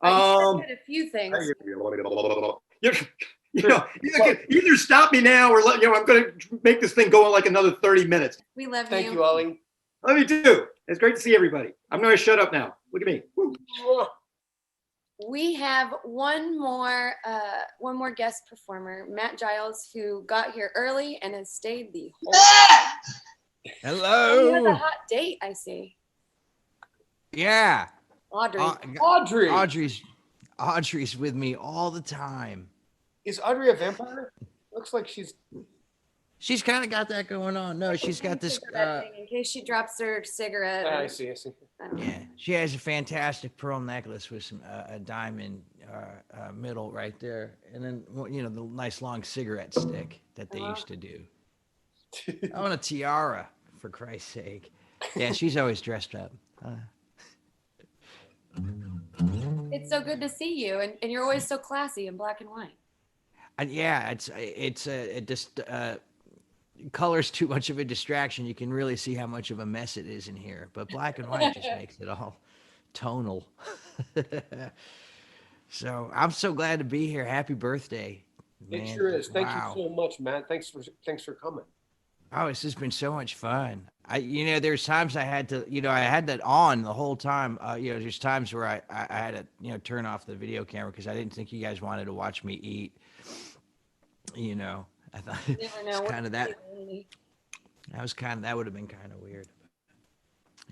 You said a few things. Either stop me now or I'm going to make this thing go on like another 30 minutes. We love you. Thank you, Ollie. Love you too. It's great to see everybody. I'm going to shut up now. Look at me. Woo. We have one more guest performer, Matt Giles, who got here early and has stayed the whole time. Hello. You have a hot date, I see. Yeah. Audrey. Audrey's with me all the time. Is Audrey a vampire? Looks like She's kind of got that going on. No, she's got this. In case she drops her cigarette. I see. Yeah, she has a fantastic pearl necklace with some a diamond middle right there, and then the nice long cigarette stick that they used to do. I want a tiara, for Christ's sake. Yeah, she's always dressed up. It's so good to see you, and you're always so classy in black and white. Yeah, it just color's too much of a distraction. You can really see how much of a mess it is in here, but black and white just makes it all tonal. So I'm so glad to be here. Happy birthday, man. It sure is. Thank Wow. you so much, man. Thanks for coming. Oh, it's just been so much fun. There's times I had to, I had that on the whole time. There's times where I had to, turn off the video camera because I didn't think you guys wanted to watch me eat. I thought You never it's know what kind of to that. do. That would have been kind of weird.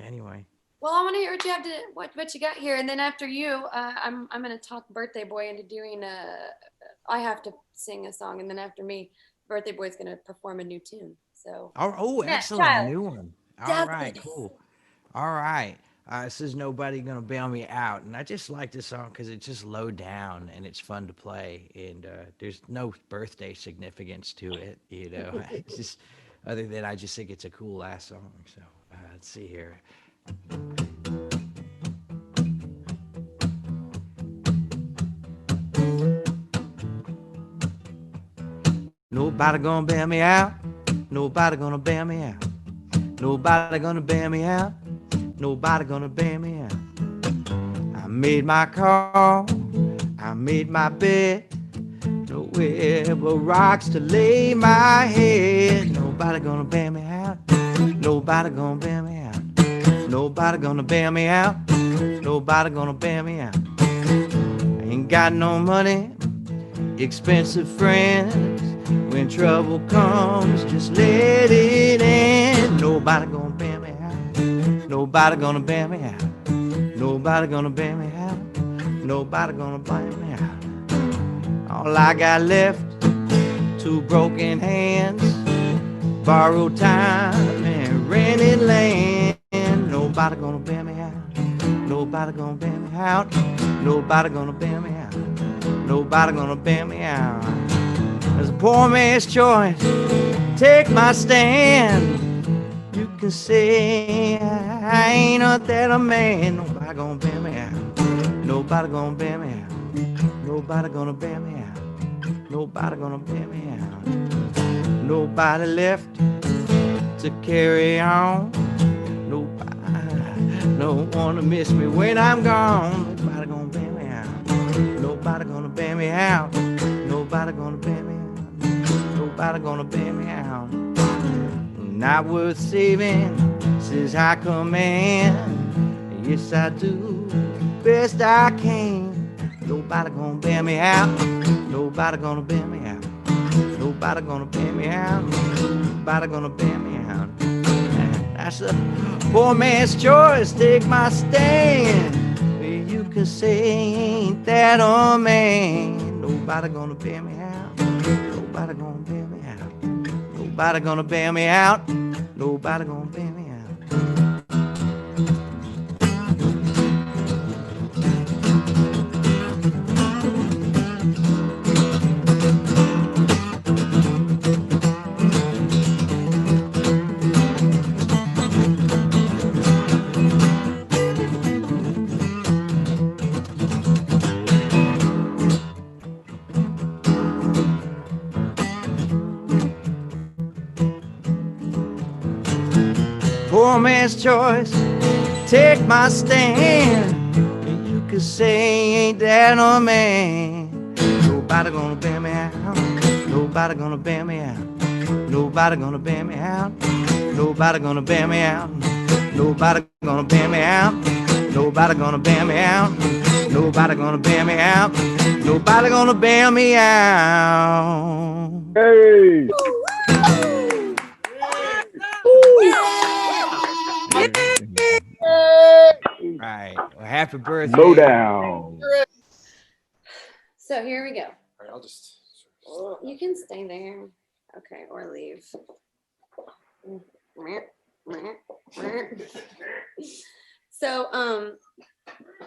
Anyway. Well, I want to hear what you have to what you got here, and then after you, I'm gonna talk Birthday Boy into doing I have to sing a song, and then after me, Birthday Boy's gonna perform a new tune. So. Oh, Yeah, excellent. A child. new one. All right, Definitely. cool. All right. This is Nobody Gonna Bail Me Out. And I just like this song because it's just low down and it's fun to play. And there's no birthday significance to it, It's just, other than I just think it's a cool ass song. So let's see here. Nobody gonna bail me out. Nobody gonna bail me out. Nobody gonna bail me out. Nobody gonna bail me out. I made my call. I made my bed. Nowhere but rocks to lay my head. Nobody gonna bail me out. Nobody gonna bail me out. Nobody gonna bail me out. Nobody gonna bail me out. I ain't got no money. Expensive friends. When trouble comes, just let it in. Nobody gonna bail me out. Nobody gonna bail me out. Nobody gonna bail me out. Nobody gonna bail me out. All I got left, two broken hands, borrowed time and rented land. Nobody gonna bail me out. Nobody gonna bail me out. Nobody gonna bail me out. Nobody gonna bail me out. There's a poor man's choice. Take my stand. You can say I ain't not that a man. Nobody gonna bail me out. Nobody gonna bail me out. Nobody gonna bail me out. Nobody gonna bail me out. Nobody left to carry on. Nobody don't wanna miss me when I'm gone. Nobody gonna bail me out. Nobody gonna bail me out. Nobody gonna bail me out. Nobody gonna bail me out. Not worth saving, says I command. Yes, I do best I can. Nobody gonna bail me out. Nobody gonna bail me out. Nobody gonna bail me out. Nobody gonna bail me out. That's a poor man's choice. Take my stand. You can say ain't that a man. Nobody gonna bail me out. Nobody gonna bail me out. Nobody gonna bail me out. Nobody gonna bail me out. Poor man's choice, take my stand. You can say ain't that no man. Nobody gonna bail me out. Nobody gonna bail me out. Nobody gonna bail me out. Nobody gonna bail me out. Nobody gonna bail me out. Nobody gonna bail me out. Nobody gonna bail me out. Nobody gonna bail me out. Hey! Right. Well, happy birthday. Low down. So here we go. All right, I'll just. You can stay there. Okay, or leave. So,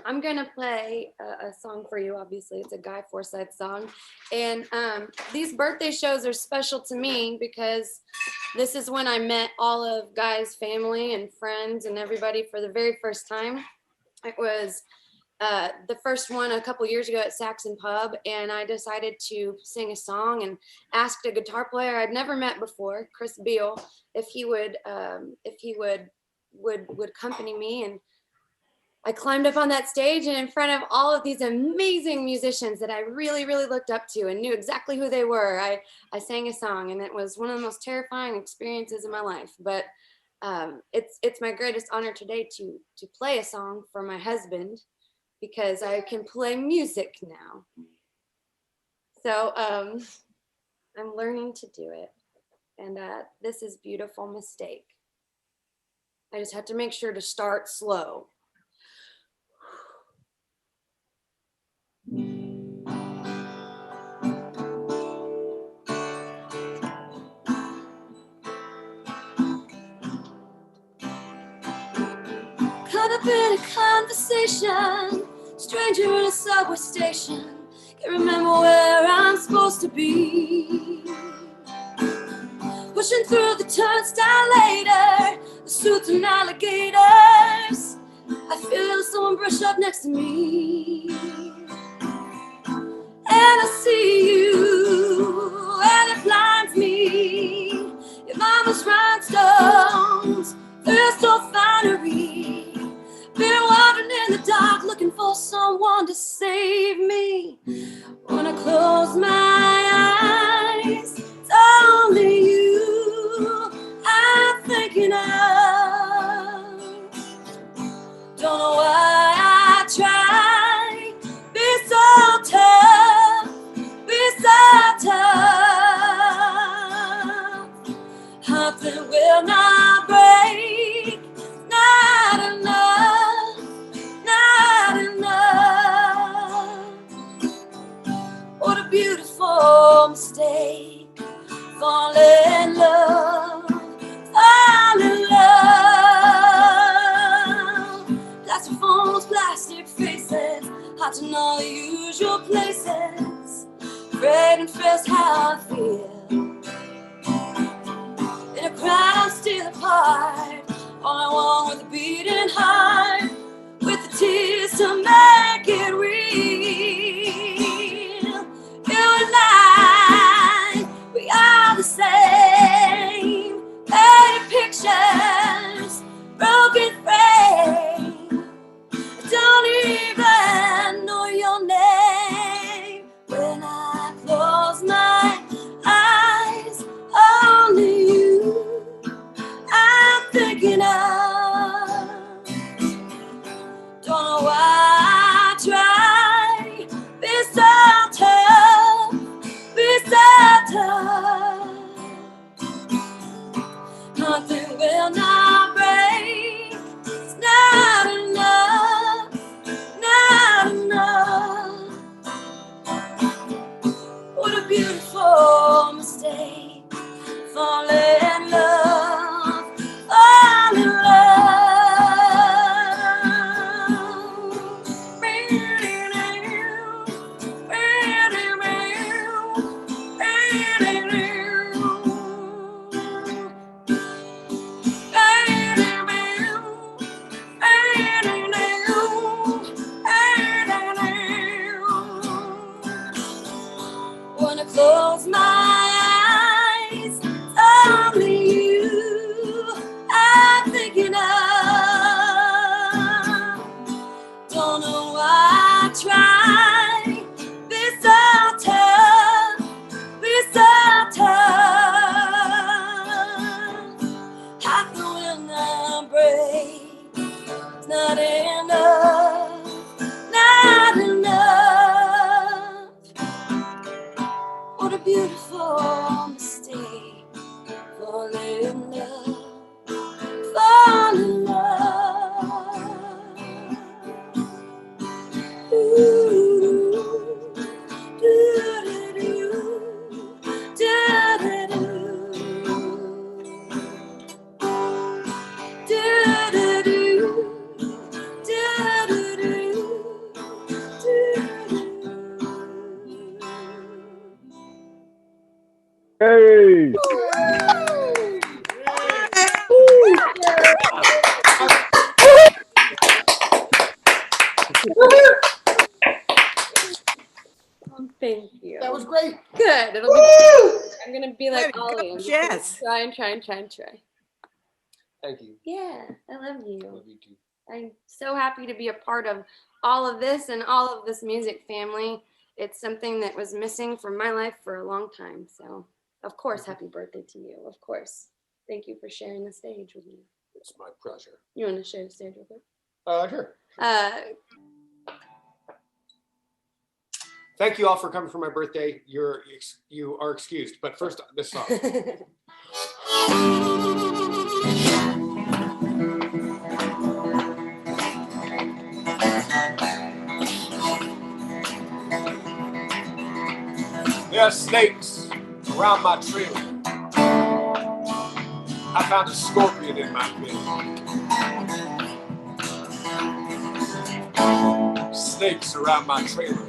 I'm gonna play a song for you. Obviously, it's a Guy Forsyth song, and these birthday shows are special to me because this is when I met all of Guy's family and friends and everybody for the very first time. It was the first one a couple years ago at Saxon Pub, and I decided to sing a song and asked a guitar player I'd never met before, Chris Beal, if he would accompany me. And I climbed up on that stage and in front of all of these amazing musicians that I really, really looked up to and knew exactly who they were. I sang a song, and it was one of the most terrifying experiences of my life. But it's my greatest honor today to play a song for my husband, because I can play music now. So I'm learning to do it. And this is Beautiful Mistake. I just have to make sure to start slow. Caught up in a conversation, stranger in a subway station. Can't remember where I'm supposed to be. Pushing through the turnstile later, the suits and alligators. I feel someone brush up next to me. And I see you, and it blinds me. Your mama's rhinestones, crystal finery. Been wandering in the dark, looking for someone to save me. When I close my eyes, it's only you I'm thinking of. Don't know why I try, be so tough, be so tough. Heart that will not break, not enough, not enough. What a beautiful mistake. Fall in love, fall in love. Plastic phones, plastic faces, hard to know the usual places. Afraid and stressed how I feel. In a crowd I'm still apart. All I want with a beating heart, with the tears to make it real. You and I, we are the same. Painted pictures, broken frame. I don't even know your name. When I close my eyes, only you I'm thinking of. Don't know why I try, be so tough, be so tough. Nothing will not break, it's not enough, not enough. What a beautiful mistake. Fall in love, fall in love. When I close my eyes, only you I'm thinking of. Don't know why I try, be so tough, be so tough. Half the will not break, it's not enough, not enough. What a beautiful mistake. Fall in love, fall in love. Ooh, doo-doo-doo, doo-doo-doo, doo-doo-doo, doo-doo-doo, doo-doo-doo. Hey! Thank you. That was great. Good. It'll be. I'm gonna be like Way to Ollie. go, I'm just gonna Jess. try and try. Thank you. Yeah, I love you. Love you too. I'm so happy to be a part of all of this and all of this music family. It's something that was missing from my life for a long time. So, of course, happy birthday to you. Of course. Thank you for sharing the stage with me. It's my pleasure. You want to share the stage real quick? Sure. Thank you all for coming for my birthday. You are excused. But first, this song. There are snakes around my trailer. I found a scorpion in my bed. Snakes around my trailer.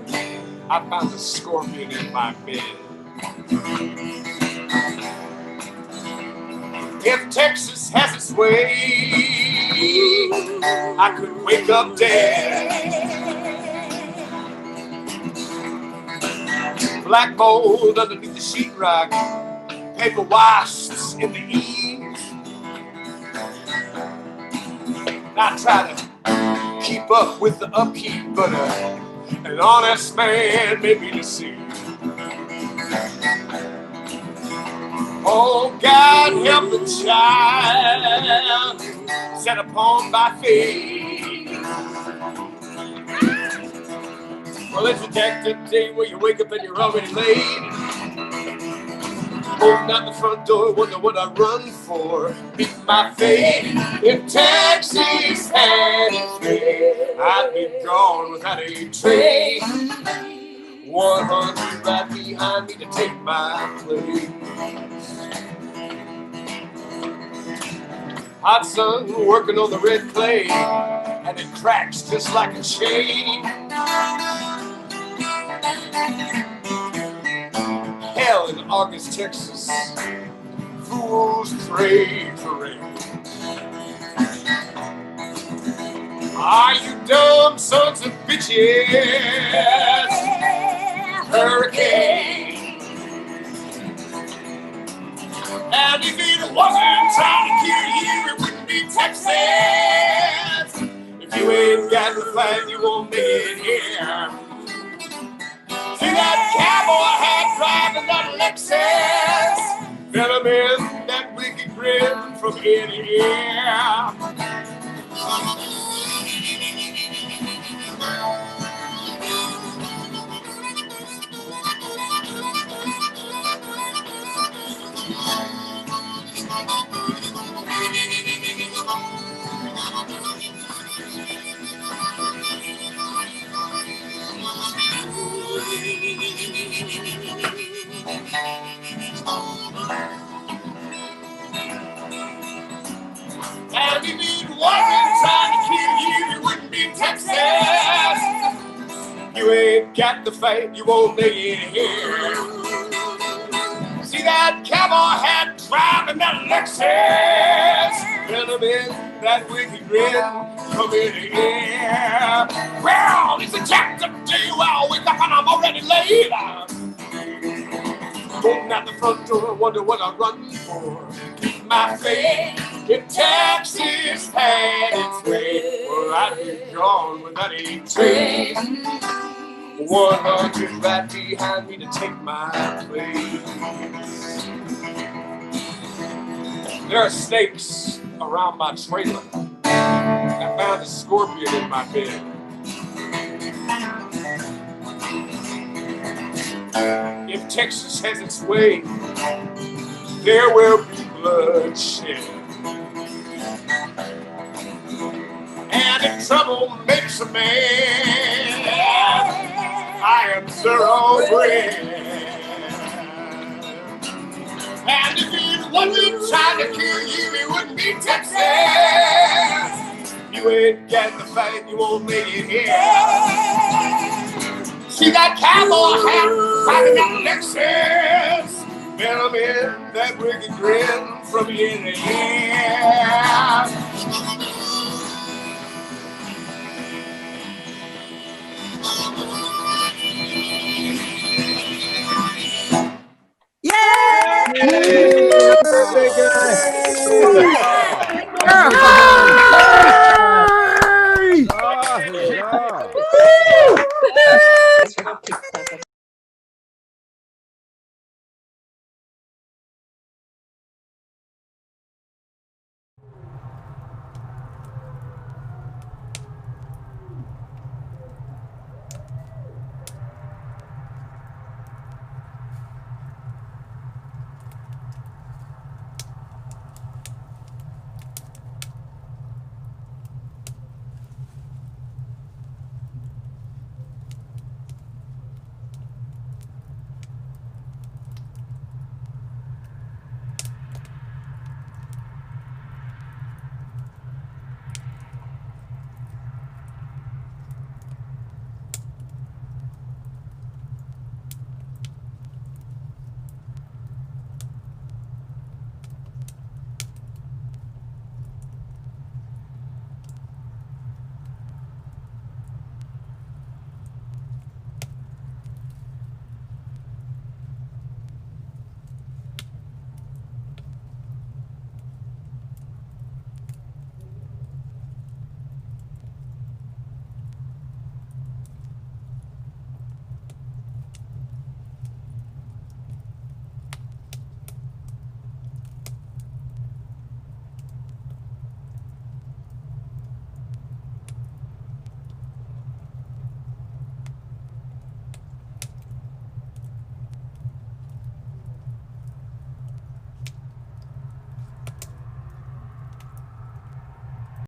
I found a scorpion in my bed. If Texas has its way, I could wake up dead. Black mold underneath the sheetrock, paper washed in the eaves. I try to keep up with the upkeep, but an honest man may be deceived. Oh, God help the child set upon by fate. Well, it's a hectic day where you wake up and you're already late. Open out the front door, wonder what I run for. Meet my fate. If Texas had its way, I'd be gone without a trace. 100 right behind me to take my place. Hot sun working on the red clay, and it cracks just like a chain. Hell in August, Texas, fools pray parade. Are you dumb sons of bitches? Hurricane. And if it wasn't trying to kill you, it wouldn't be Texas. If you ain't got the flag, you won't make it here. See that cowboy hat driving that Lexus, venom in that wicked grin from ear to ear. And if it wasn't trying to kill you, it wouldn't be Texas. You ain't got the fight, you won't make it here. See that cowboy hat driving that Lexus, venom in that wicked grin from ear to ear. Well, it's a jacked up day, well, I wake up and I'm already late. Open out the front door, wonder what I run for. Keep my faith. If Texas had its way, well, I'd be gone without a trace. 100 right behind me to take my place. There are snakes around my trailer. I found a scorpion in my bed. If Texas has its way, there will be bloodshed. And if trouble makes a man, I am thoroughbred. And if it wasn't trying to kill you, it wouldn't be Texas. You ain't got the fight, you won't make it here. See that cowboy hat, rocking that Lexus, venom in that wicked grin from ear to ear. Yay!